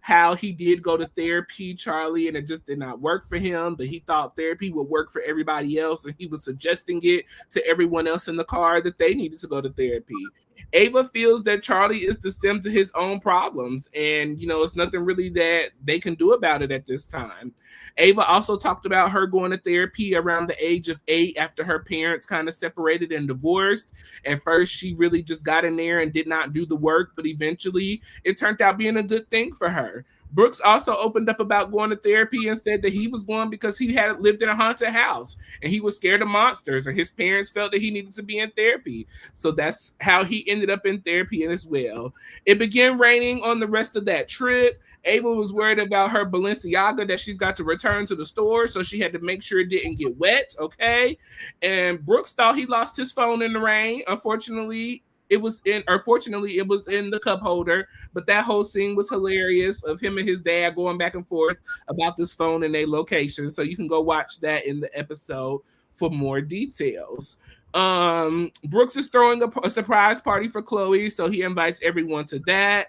how he did go to therapy, Charlie, and it just did not work for him, but he thought therapy would work for everybody else, and he was suggesting it to everyone else in the car that they needed to go to therapy. Ava feels that Charlie is the stem to his own problems, and it's nothing really that they can do about it at this time. Ava also talked about her going to therapy around the age of 8 after her parents kind of separated and divorced. At first, she really just got in there and did not do the work, but eventually it turned out being a good thing for her. Brooks also opened up about going to therapy and said that he was going because he had lived in a haunted house and he was scared of monsters, and his parents felt that he needed to be in therapy. So that's how he ended up in therapy as well. It began raining on the rest of that trip. Ava was worried about her Balenciaga that she's got to return to the store, so she had to make sure it didn't get wet, okay? And Brooks thought he lost his phone in the rain. Fortunately, it was in the cup holder, but that whole scene was hilarious of him and his dad going back and forth about this phone and their location. So you can go watch that in the episode for more details. Brooks is throwing a surprise party for Chloe, so he invites everyone to that.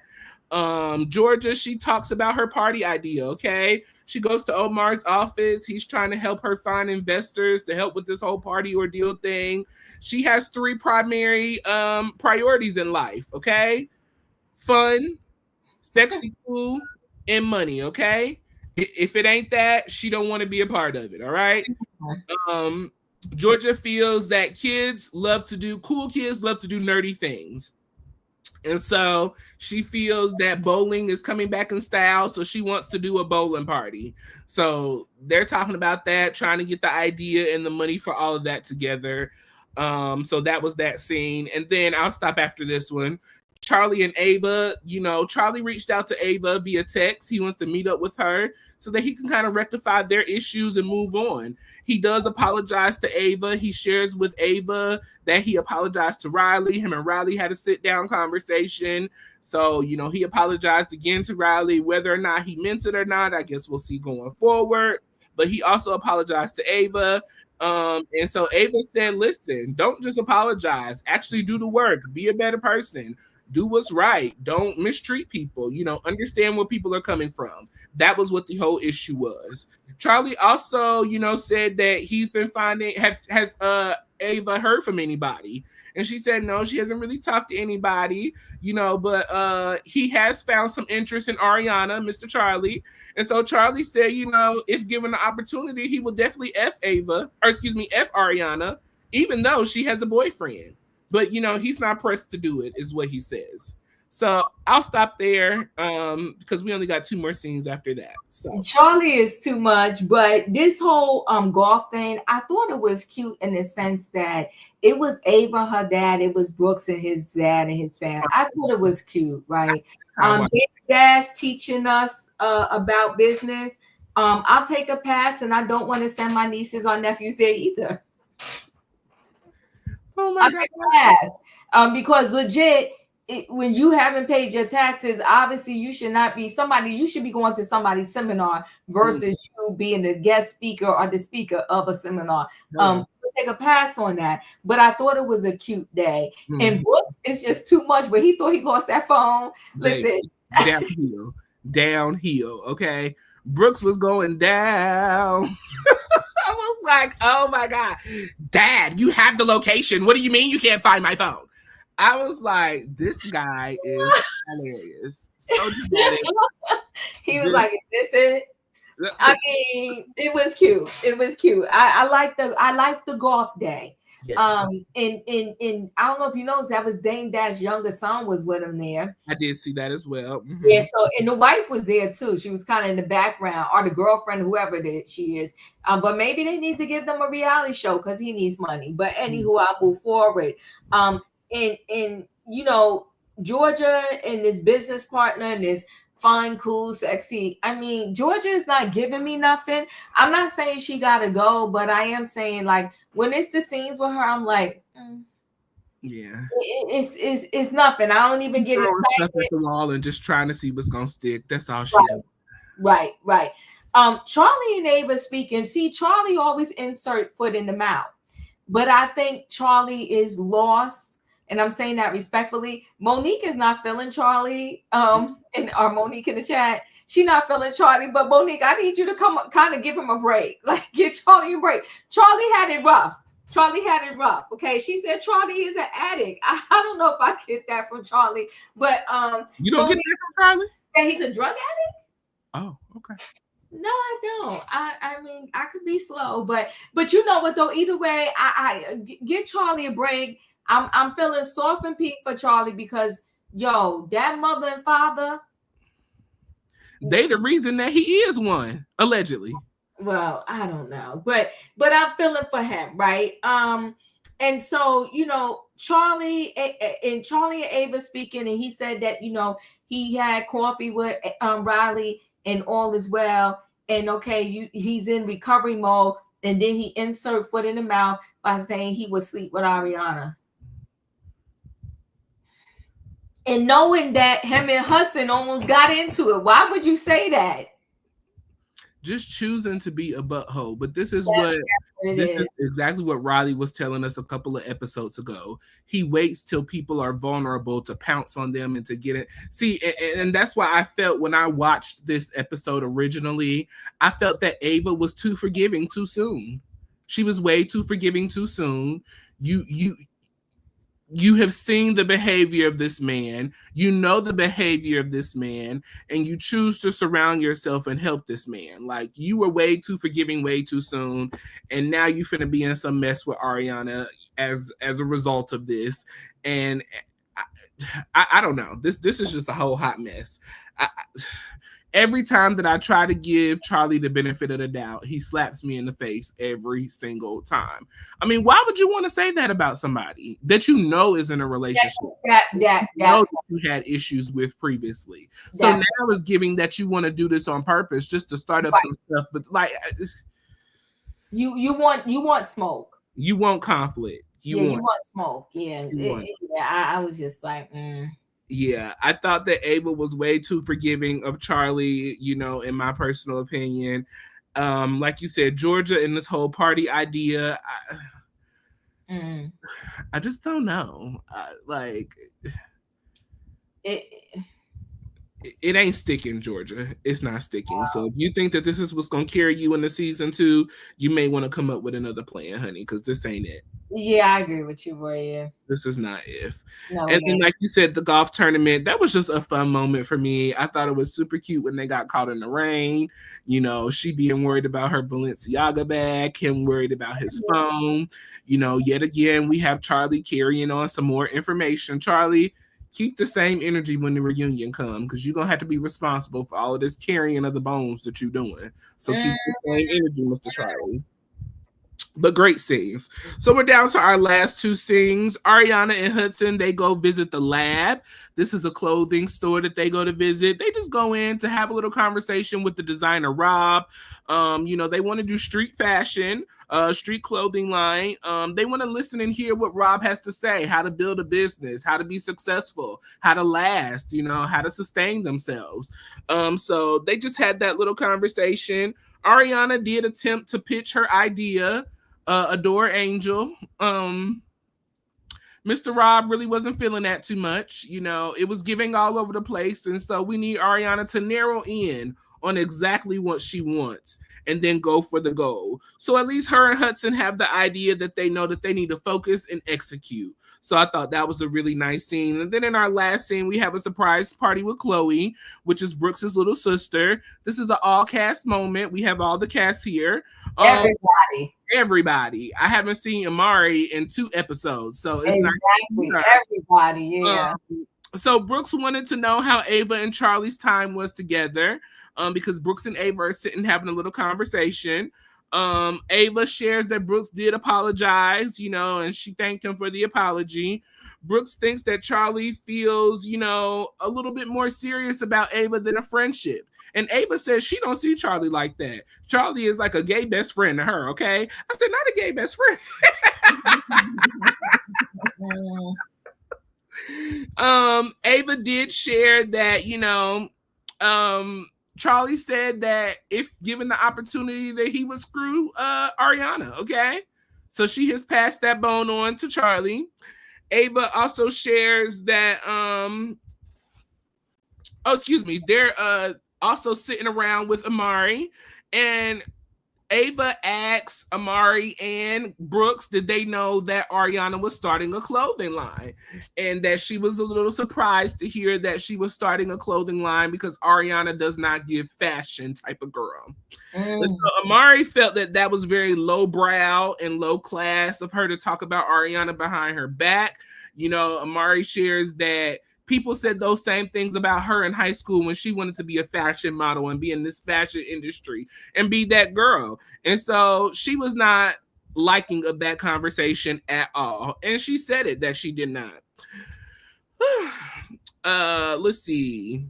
Georgia, she talks about her party idea, okay? She goes to Omar's office. He's trying to help her find investors to help with this whole party ordeal thing. She has 3 primary priorities in life, okay? Fun, sexy, cool, and money, okay? If it ain't that, she don't want to be a part of it, all right? Georgia feels that cool kids love to do nerdy things. And so she feels that bowling is coming back in style, so she wants to do a bowling party. So they're talking about that, trying to get the idea and the money for all of that together. So that was that scene. And then I'll stop after this one. Charlie and Ava, Charlie reached out to Ava via text. He wants to meet up with her so that he can kind of rectify their issues and move on. He does apologize to Ava. He shares with Ava that he apologized to Riley. Him and Riley had a sit-down conversation. So, he apologized again to Riley. Whether or not he meant it or not, I guess we'll see going forward. But he also apologized to Ava. And so Ava said, listen, don't just apologize. Actually do the work. Be a better person. Do what's right. Don't mistreat people. Understand where people are coming from. That was what the whole issue was. Charlie also, said that he's been finding, has Ava heard from anybody? And she said, no, she hasn't really talked to anybody, but he has found some interest in Ariana, Mr. Charlie. And so Charlie said, if given the opportunity, he will definitely F Ariana, even though she has a boyfriend. But, he's not pressed to do it, is what he says. So I'll stop there because we only got 2 more scenes after that. So Charlie is too much, but this whole golf thing, I thought it was cute in the sense that it was Ava, her dad, it was Brooks and his dad and his family. I thought it was cute, right? Dad's teaching us about business. I'll take a pass, and I don't want to send my nieces or nephews there either. Oh my God. Because legit, when you haven't paid your taxes, obviously you should be going to somebody's seminar versus you being the guest speaker or the speaker of a seminar. Take a pass on that. But I thought it was a cute day. And Brooks, it's just too much, but he thought he lost that phone. Listen. Downhill, okay? Brooks was going down. I was like, oh my God, Dad, you have the location. What do you mean you can't find my phone? I was like, this guy is hilarious. So dramatic. He was like, is this it? I mean, it was cute. It was cute. I like the golf day. Yes. And I don't know if you noticed, that was Dame Dash's younger son was with him there. I did see that as well. Yeah, so and the wife was there too. She was kind of in the background, or the girlfriend, whoever she is. But maybe they need to give them a reality show because he needs money. But anywho, I'll move forward. And Georgia and his business partner and his fun, cool, sexy. I mean, Georgia is not giving me nothing. I'm not saying she gotta go, but I am saying, like, when it's the scenes with her, I'm like, yeah, it's nothing. I don't even get excited. Stuff at the wall and just trying to see what's gonna stick. That's all she does. Right. Charlie and Ava speaking. See, Charlie always insert foot in the mouth, but I think Charlie is lost. And I'm saying that respectfully. Monique is not feeling Charlie. Or Monique in the chat, she not feeling Charlie. But Monique, I need you to come kind of give him a break. Like, give Charlie a break. Charlie had it rough. Charlie had it rough. Okay, she said Charlie is an addict. I don't know if I get that from Charlie, but You don't get Monique, that from Charlie? that he's a drug addict. Oh, okay. No, I don't. I mean, I could be slow, but you know what though? Either way, get Charlie a break. I'm feeling soft and pink for Charlie because yo, that mother and father. They the reason that he is one, allegedly. Well, I don't know, but I'm feeling for him, right? And so you know, Charlie and Ava speaking, and he said that you know he had coffee with Riley and all is well, and okay, he's in recovery mode, and then he insert foot in the mouth by saying he would sleep with Ariana. And knowing that him and Hudson almost got into it, why would you say that? Just choosing to be a butthole. But this is is exactly what Riley was telling us a couple of episodes ago. He waits till people are vulnerable to pounce on them and to get it. See, and that's why I felt when I watched this episode originally, I felt that Ava was too forgiving too soon. She was way too forgiving too soon. You have seen the behavior of this man, you know the behavior of this man, and you choose to surround yourself and help this man. Like, you were way too forgiving way too soon, and now you finna be in some mess with Ariana as a result of this. And I don't know. This is just a whole hot mess. Every time that I try to give Charlie the benefit of the doubt, he slaps me in the face every single time. I mean, why would you want to say that about somebody that you know is in a relationship? You had issues with previously. So now it's giving that you want to do this on purpose just to start up some stuff. But like, you want smoke. You want conflict. You want smoke. Yeah. I was just like, Yeah, I thought that Ava was way too forgiving of Charlie, you know, in my personal opinion. Like you said, Georgia and this whole party idea, I just don't know. It ain't sticking, Georgia. It's not sticking. Wow. So if you think that this is what's going to carry you into season 2, you may want to come up with another plan, honey, because this ain't it. Yeah, I agree with you, Royaire. This is not if. No, and then, like you said, the golf tournament, that was just a fun moment for me. I thought it was super cute when they got caught in the rain. You know, she being worried about her Balenciaga bag, him worried about his phone. You know, yet again, we have Charlie carrying on some more information. Charlie, keep the same energy when the reunion comes, because you're going to have to be responsible for all of this carrying of the bones that you're doing. So keep the same energy, Mr. Charlie. But great scenes. So we're down to our last 2 scenes. Ariana and Hudson, they go visit the lab. This is a clothing store that they go to visit. They just go in to have a little conversation with the designer, Rob. You know, they want to do street fashion, street clothing line. They want to listen and hear what Rob has to say, how to build a business, how to be successful, how to last, you know, how to sustain themselves. So they just had that little conversation. Ariana did attempt to pitch her idea, Adore Angel. Mr. Rob really wasn't feeling that too much. You know, it was giving all over the place. And so we need Ariana to narrow in on exactly what she wants and then go for the goal. So at least her and Hudson have the idea that they know that they need to focus and execute. So I thought that was a really nice scene. And then in our last scene, we have a surprise party with Chloe, which is Brooks' little sister. This is an all-cast moment. We have all the cast here. Everybody. I haven't seen Amari in 2 episodes, so it's nice. Everybody, yeah. So Brooks wanted to know how Ava and Charlie's time was together, because Brooks and Ava are sitting having a little conversation. Ava shares that Brooks did apologize, you know, and she thanked him for the apology. Brooks thinks that Charlie feels, you know, a little bit more serious about Ava than a friendship. And Ava says she don't see Charlie like that. Charlie is like a gay best friend to her, okay? I said, not a gay best friend. Ava did share that, you know, Charlie said that if given the opportunity that he would screw Ariana, okay? So she has passed that bone on to Charlie. Ava also shares that, they're also sitting around with Amari, and Ava asked Amari and Brooks, did they know that Ariana was starting a clothing line? And that she was a little surprised to hear that she was starting a clothing line because Ariana does not give fashion type of girl. And so Amari felt that that was very lowbrow and low class of her to talk about Ariana behind her back. You know, Amari shares that people said those same things about her in high school when she wanted to be a fashion model and be in this fashion industry and be that girl. And so she was not liking of that conversation at all. And she said it that she did not. Let's see.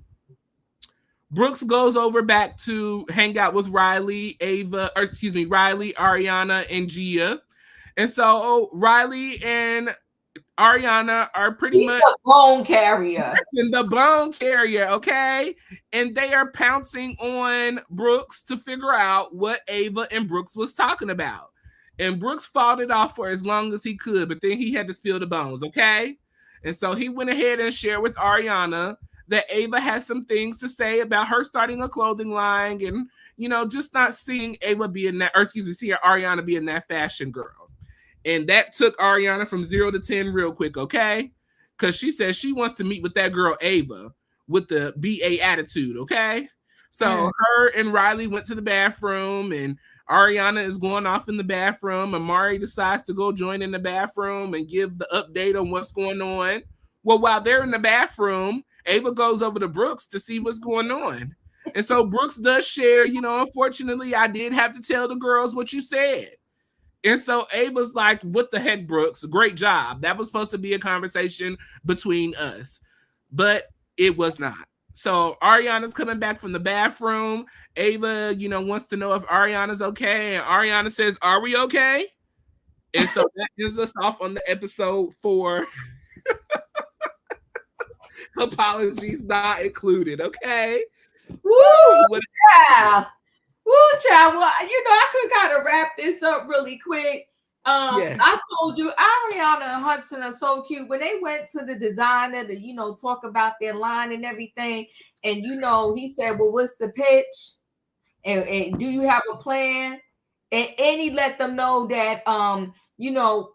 Brooks goes over back to hang out with Riley, Riley, Ariana, and Gia. And so Riley and Ariana are pretty much the bone carrier. Listen, the bone carrier, okay? And they are pouncing on Brooks to figure out what Ava and Brooks was talking about. And Brooks fought it off for as long as he could, but then he had to spill the bones, okay? And so he went ahead and shared with Ariana that Ava has some things to say about her starting a clothing line and, you know, just not seeing Ava being that, seeing Ariana being that fashion girl. And that took Ariana from 0 to 10 real quick, okay? Because she says she wants to meet with that girl Ava with the BA attitude, okay? So her and Riley went to the bathroom, and Ariana is going off in the bathroom. Amari decides to go join in the bathroom and give the update on what's going on. Well, while they're in the bathroom, Ava goes over to Brooks to see what's going on. And so Brooks does share, you know, unfortunately, I did have to tell the girls what you said. And so Ava's like, what the heck, Brooks? Great job. That was supposed to be a conversation between us. But it was not. So Ariana's coming back from the bathroom. Ava, you know, wants to know if Ariana's okay. And Ariana says, are we okay? And so that ends us off on the episode for apologies not included, okay? Woo! Yeah. Woo, child. Well, you know, I could kind of wrap this up really quick. Yes. I told you, Ariana and Hudson are so cute. When they went to the designer to, you know, talk about their line and everything, and, you know, he said, well, what's the pitch? And do you have a plan? And he let them know that, you know,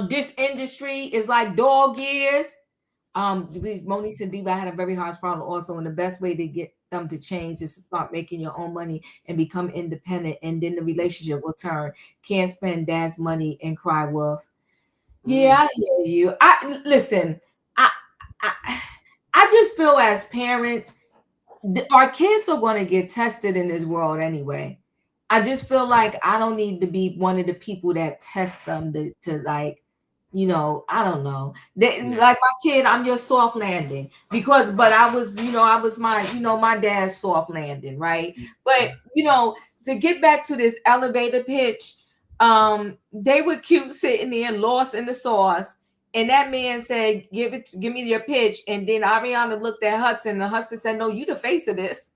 this industry is like dog years. Monique and Diva had a very hard problem also, and the best way to get them to change is to start making your own money and become independent, and then the relationship will turn. Can't spend dad's money and cry wolf. Yeah, I hear you. Listen. I just feel as parents, our kids are going to get tested in this world anyway. I just feel like I don't need to be one of the people that test them to like, you know, I don't know. Like my kid, I'm your soft landing but I was, you know, I was my, you know, my dad's soft landing, right? But, you know, to get back to this elevator pitch, they were cute sitting there lost in the sauce. And that man said, give me your pitch. And then Ariana looked at Hudson, and Hudson said, no, you the face of this.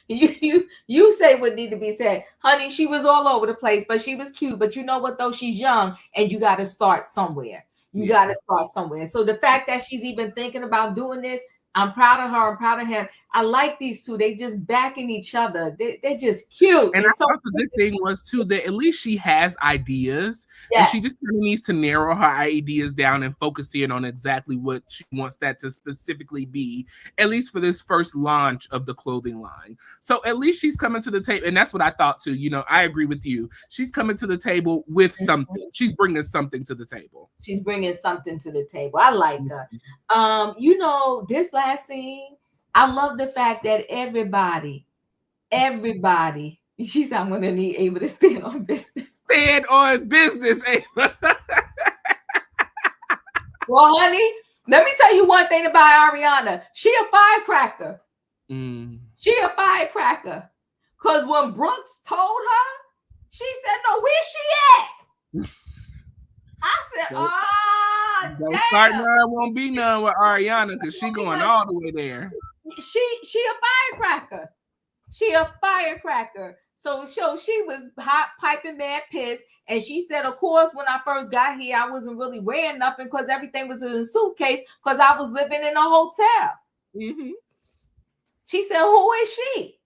You say what need to be said. Honey, she was all over the place, but she was cute. But you know what, though? She's young, and you got to start somewhere. You got to start somewhere. So the fact that she's even thinking about doing this, I'm proud of her. I'm proud of him. I like these two. They just backing each other. They're just cute. And I thought the good thing was, too, that at least she has ideas. Yes. And she just kind of needs to narrow her ideas down and focus in on exactly what she wants that to specifically be, at least for this first launch of the clothing line. So at least she's coming to the table. And that's what I thought, too. You know, I agree with you. She's coming to the table with something. She's bringing something to the table. She's bringing something to the table. I like her. You know, this last scene, I love the fact that everybody, she said, I'm going to need Ava to stand on business. Stand on business, Ava. Well, honey, let me tell you one thing about Ariana. She a firecracker. She a firecracker. Because when Brooks told her, she said, no, where's she at? I said, don't start none, won't be none with Ariana because she going all the way there. She a firecracker. She a firecracker. So she was hot piping mad pissed. And she said, of course, when I first got here, I wasn't really wearing nothing because everything was in a suitcase because I was living in a hotel. She said, who is she?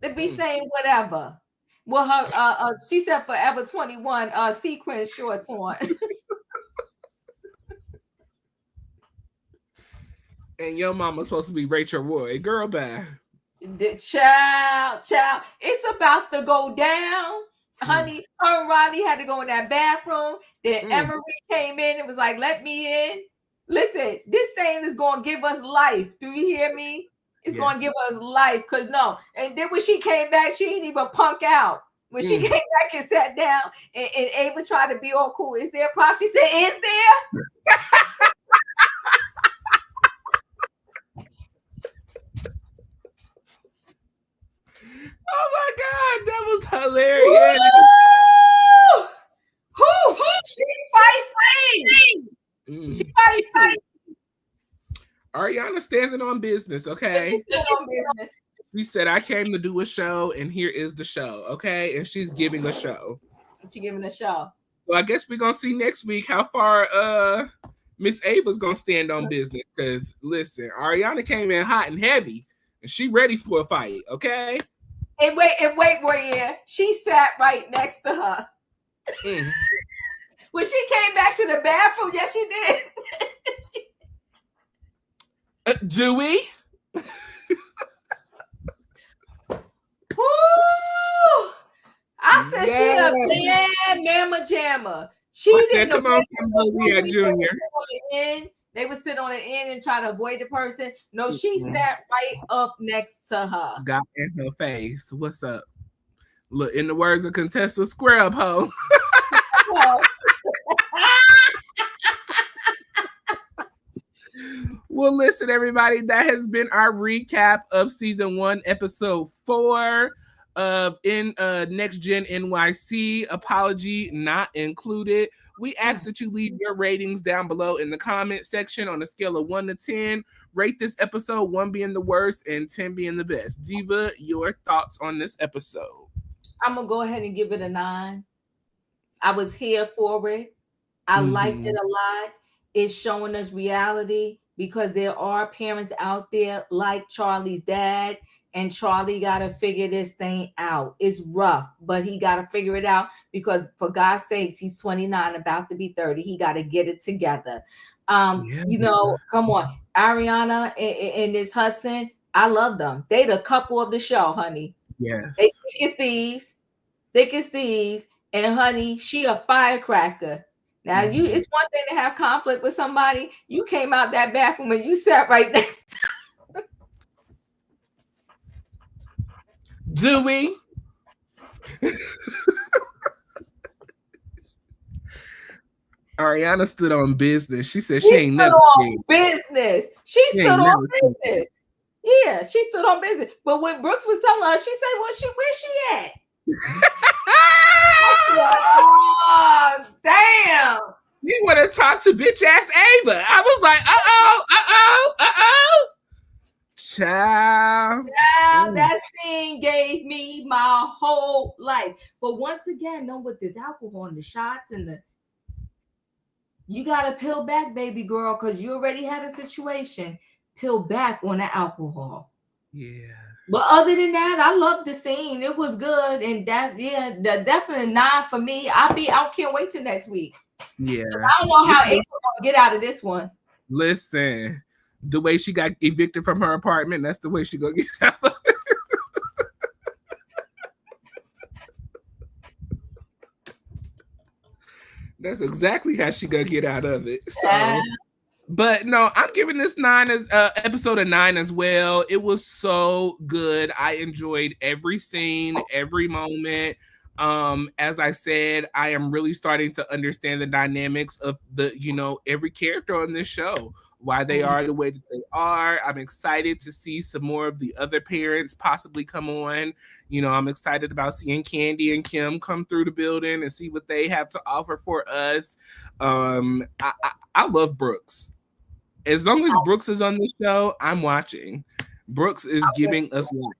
They be saying whatever. Well, her she said Forever 21 sequin shorts on. And your mama's supposed to be Rachel Roy. Girl, bye. The child, it's about to go down. Honey, her and Riley had to go in that bathroom. Then Emery came in and was like, let me in. Listen, this thing is going to give us life. Do you hear me? It's going to give us life. Because no. And then when she came back, she didn't even punk out. When she came back and sat down and Ava tried to be all cool. Is there a problem? She said, is there? Oh my God, that was hilarious. Who? She feisty. She feisty. Ariana standing on business, okay? She's on business. She said, I came to do a show, and here is the show, okay? And she's giving a show. She's giving a show. So I guess we're going to see next week how far Miss Ava's going to stand on business. Because, listen, Ariana came in hot and heavy, and she ready for a fight, okay? And wait, Royaire. She sat right next to her. When she came back to the bathroom, yes, she did. Do we? Woo! I said she a bad mama jammer. She didn't come on, Junior. They would sit on the end and try to avoid the person. No, she sat right up next to her. Got in her face. What's up? Look, in the words of Contessa, square up, ho. Well, listen, everybody, that has been our recap of season 1, episode 4 of Next Gen NYC. Apology not included. We ask that you leave your ratings down below in the comment section on a scale of 1 to 10. Rate this episode, 1 being the worst and 10 being the best. Diva, your thoughts on this episode? I'm going to go ahead and give it a 9. I was here for it. I liked it a lot. It's showing us reality because there are parents out there like Charlie's dad, and Charlie got to figure this thing out. It's rough, but he got to figure it out because, for God's sakes, he's 29, about to be 30. He got to get it together. You know, come on. Ariana and this Hudson, I love them. They the couple of the show, honey. Yes. They thick as thieves. And, honey, she a firecracker. Now, it's one thing to have conflict with somebody. You came out that bathroom and you sat right next to her. Do we? Ariana stood on business. She said she ain't never on business. She stood on business. Yeah, she stood on business. But when Brooks was telling her, she said, "Well, where's she at?" Oh, damn. You want to talk to bitch ass Ava. I was like, child. That scene gave me my whole life. But once again, know with this alcohol and the shots and you got to peel back, baby girl, because you already had a situation. Peel back on the alcohol. Yeah. But other than that, I loved the scene. It was good. And that's, definitely 9 for me. I can't wait till next week. Yeah. I don't know how Ava's gonna get out of this one. Listen, the way she got evicted from her apartment, that's the way she gonna get out of it. That's exactly how she gonna get out of it. So, but no, I'm giving this 9 as episode a 9 as well. It was so good. I enjoyed every scene, every moment. As I said, I am really starting to understand the dynamics of every character on this show, why they are the way that they are. I'm excited to see some more of the other parents possibly come on. I'm excited about seeing Candy and Kim come through the building and see what they have to offer for us. I love Brooks. As long as Brooks is on the show, I'm watching. Brooks is giving us life.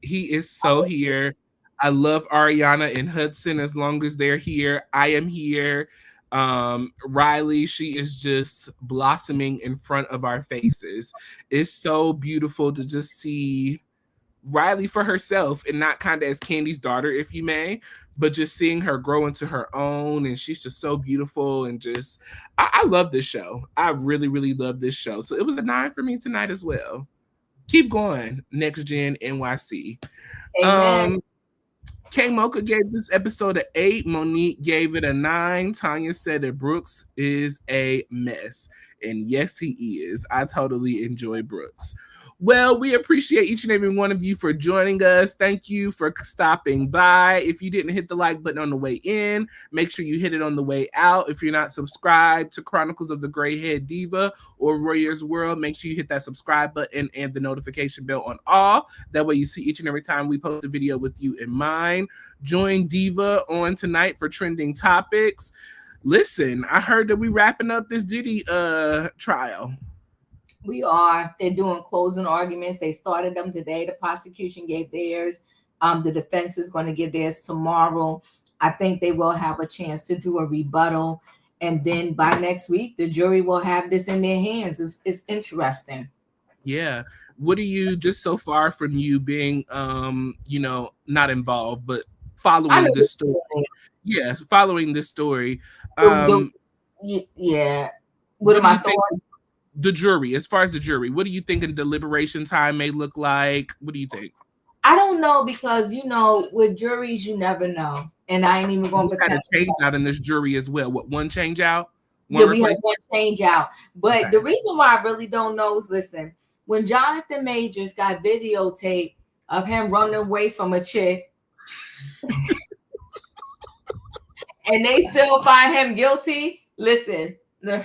He is so here. I love Ariana and Hudson. As long as they're here, I am here. Riley, she is just blossoming in front of our faces. It's so beautiful to just see Riley for herself and not kind of as Candy's daughter, if you may, but just seeing her grow into her own. And she's just so beautiful. And just, I love this show. I really, really love this show. So it was a 9 for me tonight as well. Keep going, Next Gen NYC. Amen. K Mocha gave this episode an 8. Monique gave it a 9. Tanya said that Brooks is a mess. And yes, he is. I totally enjoy Brooks. Well, we appreciate each and every one of you for joining us. Thank you for stopping by. If you didn't hit the like button on the way in, make sure you hit it on the way out. If you're not subscribed to Chronicles of the Gray Head Diva or Royaire's World, make sure you hit that subscribe button and the notification bell on all. That way you see each and every time we post a video with you in mind. Join Diva on tonight for trending topics. Listen, I heard that we wrapping up this Diddy trial. We are. They're doing closing arguments. They started them today. The prosecution gave theirs. The defense is going to give theirs tomorrow. I think they will have a chance to do a rebuttal. And then by next week, the jury will have this in their hands. It's interesting. Yeah. What are you, just so far from you being, not involved, but following this story? Yes, following this story. Yeah. What am I thinking? The jury, as far as the jury, what do you think in deliberation time may look like? What do you think? I don't know, because with juries you never know, and I ain't even going to pretend. Change out in this jury as well. What, one change out? Yeah, we have one change out. But the reason why I really don't know is, listen, when Jonathan Majors got videotape of him running away from a chick, and they still find him guilty. Listen, I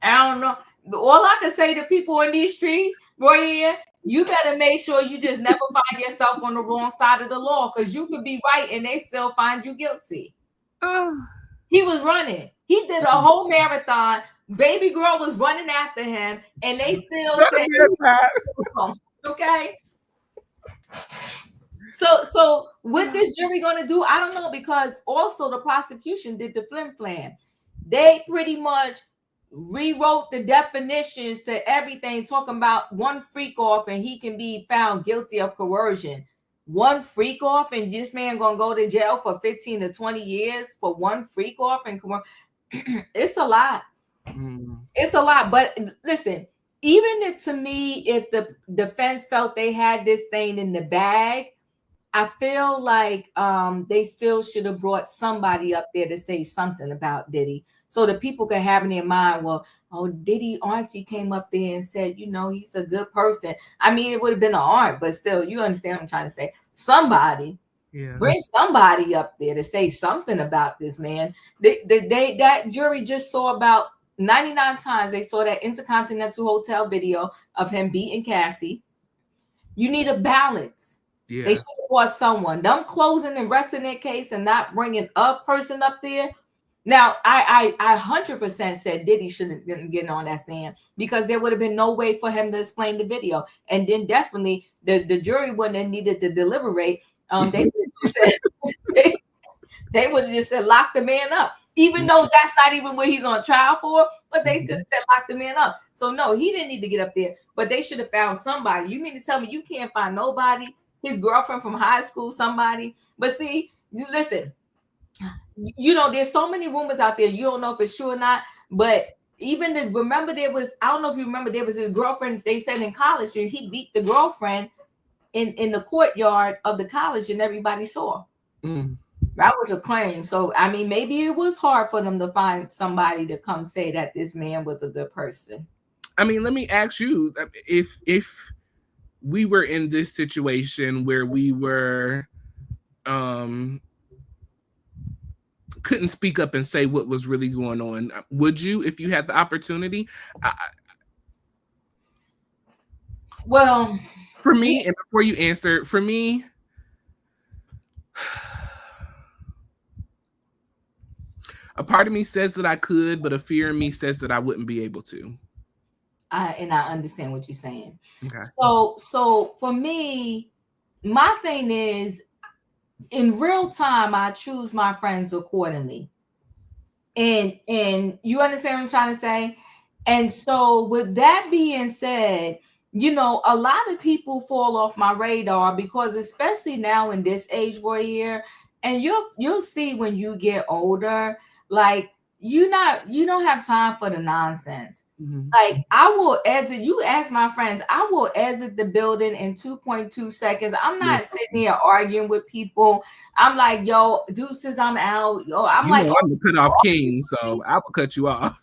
don't know. All I can say to people in these streets, Royaire, you better make sure you just never find yourself on the wrong side of the law, because you could be right and they still find you guilty. He was running. He did a whole marathon. Baby girl was running after him, and they still said, okay. So what this jury going to do? I don't know, because also the prosecution did the flim flam. They pretty much rewrote the definitions to everything, talking about one freak off and he can be found guilty of coercion. One freak off, and this man gonna go to jail for 15 to 20 years for one freak off and it's a lot. It's a lot. But listen, even to me, if the defense felt they had this thing in the bag, I feel like they still should have brought somebody up there to say something about Diddy, so that people can have in their mind, well, Diddy auntie came up there and said, he's a good person. I mean, it would have been an aunt, but still, you understand what I'm trying to say. Somebody, bring somebody up there to say something about this man. That jury just saw about 99 times. They saw that Intercontinental Hotel video of him beating Cassie. You need a balance. Yeah. They should have brought someone. Them closing and resting their case and not bringing a person up there. Now, I 100% said Diddy shouldn't get on that stand, because there would have been no way for him to explain the video. And then definitely the jury wouldn't have needed to deliberate. They would have just said, lock the man up, even though that's not even what he's on trial for, but they could have said, lock the man up. So no, he didn't need to get up there, but they should have found somebody. You mean to tell me you can't find nobody? His girlfriend from high school, somebody. But see, listen, there's so many rumors out there. You don't know if it's true or not. But even I don't know if you remember, there was his girlfriend, they said in college, he beat the girlfriend in the courtyard of the college, and everybody saw. That was a claim. So, I mean, maybe it was hard for them to find somebody to come say that this man was a good person. I mean, let me ask you, if we were in this situation where we were couldn't speak up and say what was really going on, would you, if you had the opportunity? Well, for me, and before you answer, for me, a part of me says that I could, but a fear in me says that I wouldn't be able to. And I understand what you're saying. Okay. So for me, my thing is, in real time, I choose my friends accordingly. And you understand what I'm trying to say? And so with that being said, a lot of people fall off my radar because especially now in this age, Royaire, and you'll see when you get older, like you don't have time for the nonsense. Mhm. Like I will exit. You ask my friends, I will exit the building in 2.2 seconds. I'm not Listen, sitting here arguing with people. I'm like, yo, deuces, I'm out. Yo, I'm you like, know I'm the cutoff king, so I will cut you off.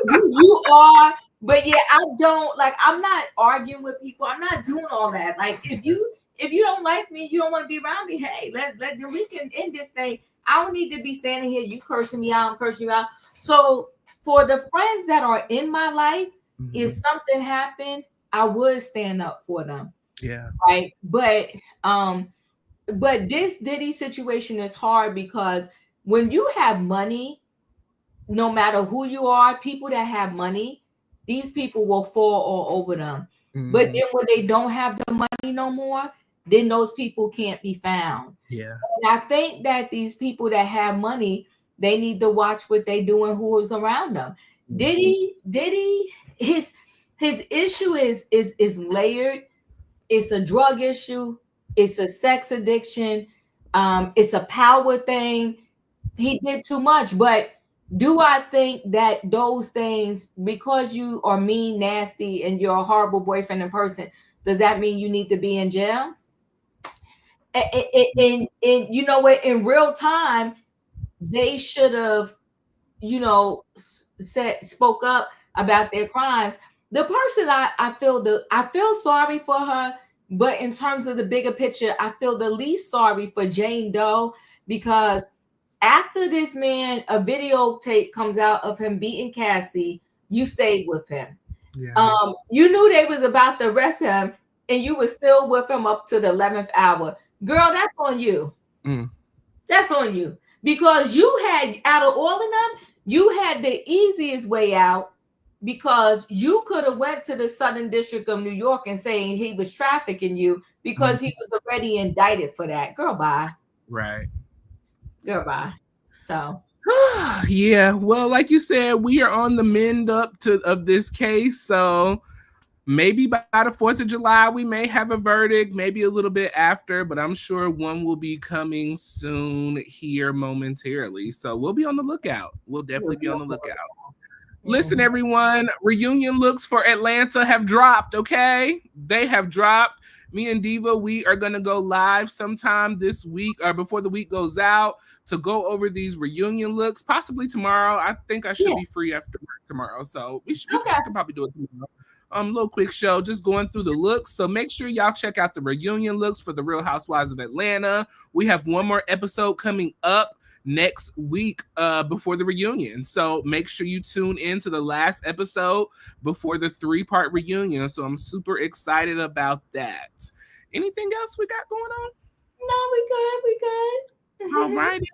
you are, but yeah, I don't like. I'm not arguing with people. I'm not doing all that. Like, if you don't like me, you don't want to be around me. Hey, let we can end this thing. I don't need to be standing here. You cursing me out. I'm cursing you out. So for the friends that are in my life, if something happened, I would stand up for them. Yeah. Right. But this Diddy situation is hard because when you have money, no matter who you are, people that have money, these people will fall all over them. But then when they don't have the money no more, then those people can't be found. Yeah. And I think that these people that have money, they need to watch what they do and who is around them. Diddy, his issue is layered. It's a drug issue. It's a sex addiction. It's a power thing. He did too much, but do I think that those things, because you are mean, nasty, and you're a horrible boyfriend and person, does that mean you need to be in jail? And you know what? In real time, they should have, spoke up about their crimes. The person I feel sorry for her, but in terms of the bigger picture, I feel the least sorry for Jane Doe because after this man, a videotape comes out of him beating Cassie, you stayed with him. Yeah. You knew they was about to arrest him, and you were still with him up to the 11th hour. Girl, that's on you. That's on you. Because you had, out of all of them, you had the easiest way out because you could have went to the Southern District of New York and saying he was trafficking you because he was already indicted for that. Girl, bye. Right. Girl, bye. So yeah, well, like you said, we are on the mend up of this case, so maybe by the 4th of July we may have a verdict, maybe a little bit after, but I'm sure one will be coming soon here momentarily, so we'll be on the lookout. We'll definitely be on the lookout. Listen, everyone, reunion looks for Atlanta have dropped, okay? They have dropped. Me and Diva, we are going to go live sometime this week or before the week goes out to go over these reunion looks, possibly tomorrow. I think I should be free after work tomorrow, so we can probably do it tomorrow. Little quick show, just going through the looks. So make sure y'all check out the reunion looks for the Real Housewives of Atlanta. We have one more episode coming up next week before the reunion. So make sure you tune in to the last episode before the 3-part reunion. So I'm super excited about that. Anything else we got going on? No, we good. All righty.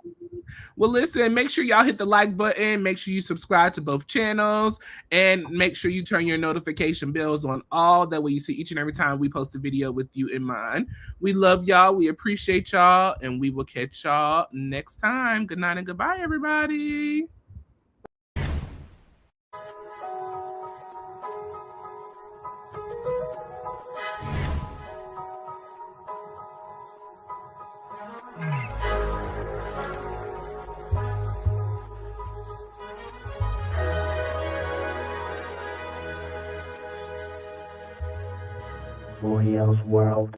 Well, listen, make sure y'all hit the like button. Make sure you subscribe to both channels and make sure you turn your notification bells on all. That way you see each and every time we post a video with you in mind. We love y'all. We appreciate y'all. And we will catch y'all next time. Good night and goodbye, everybody. Royaire's World.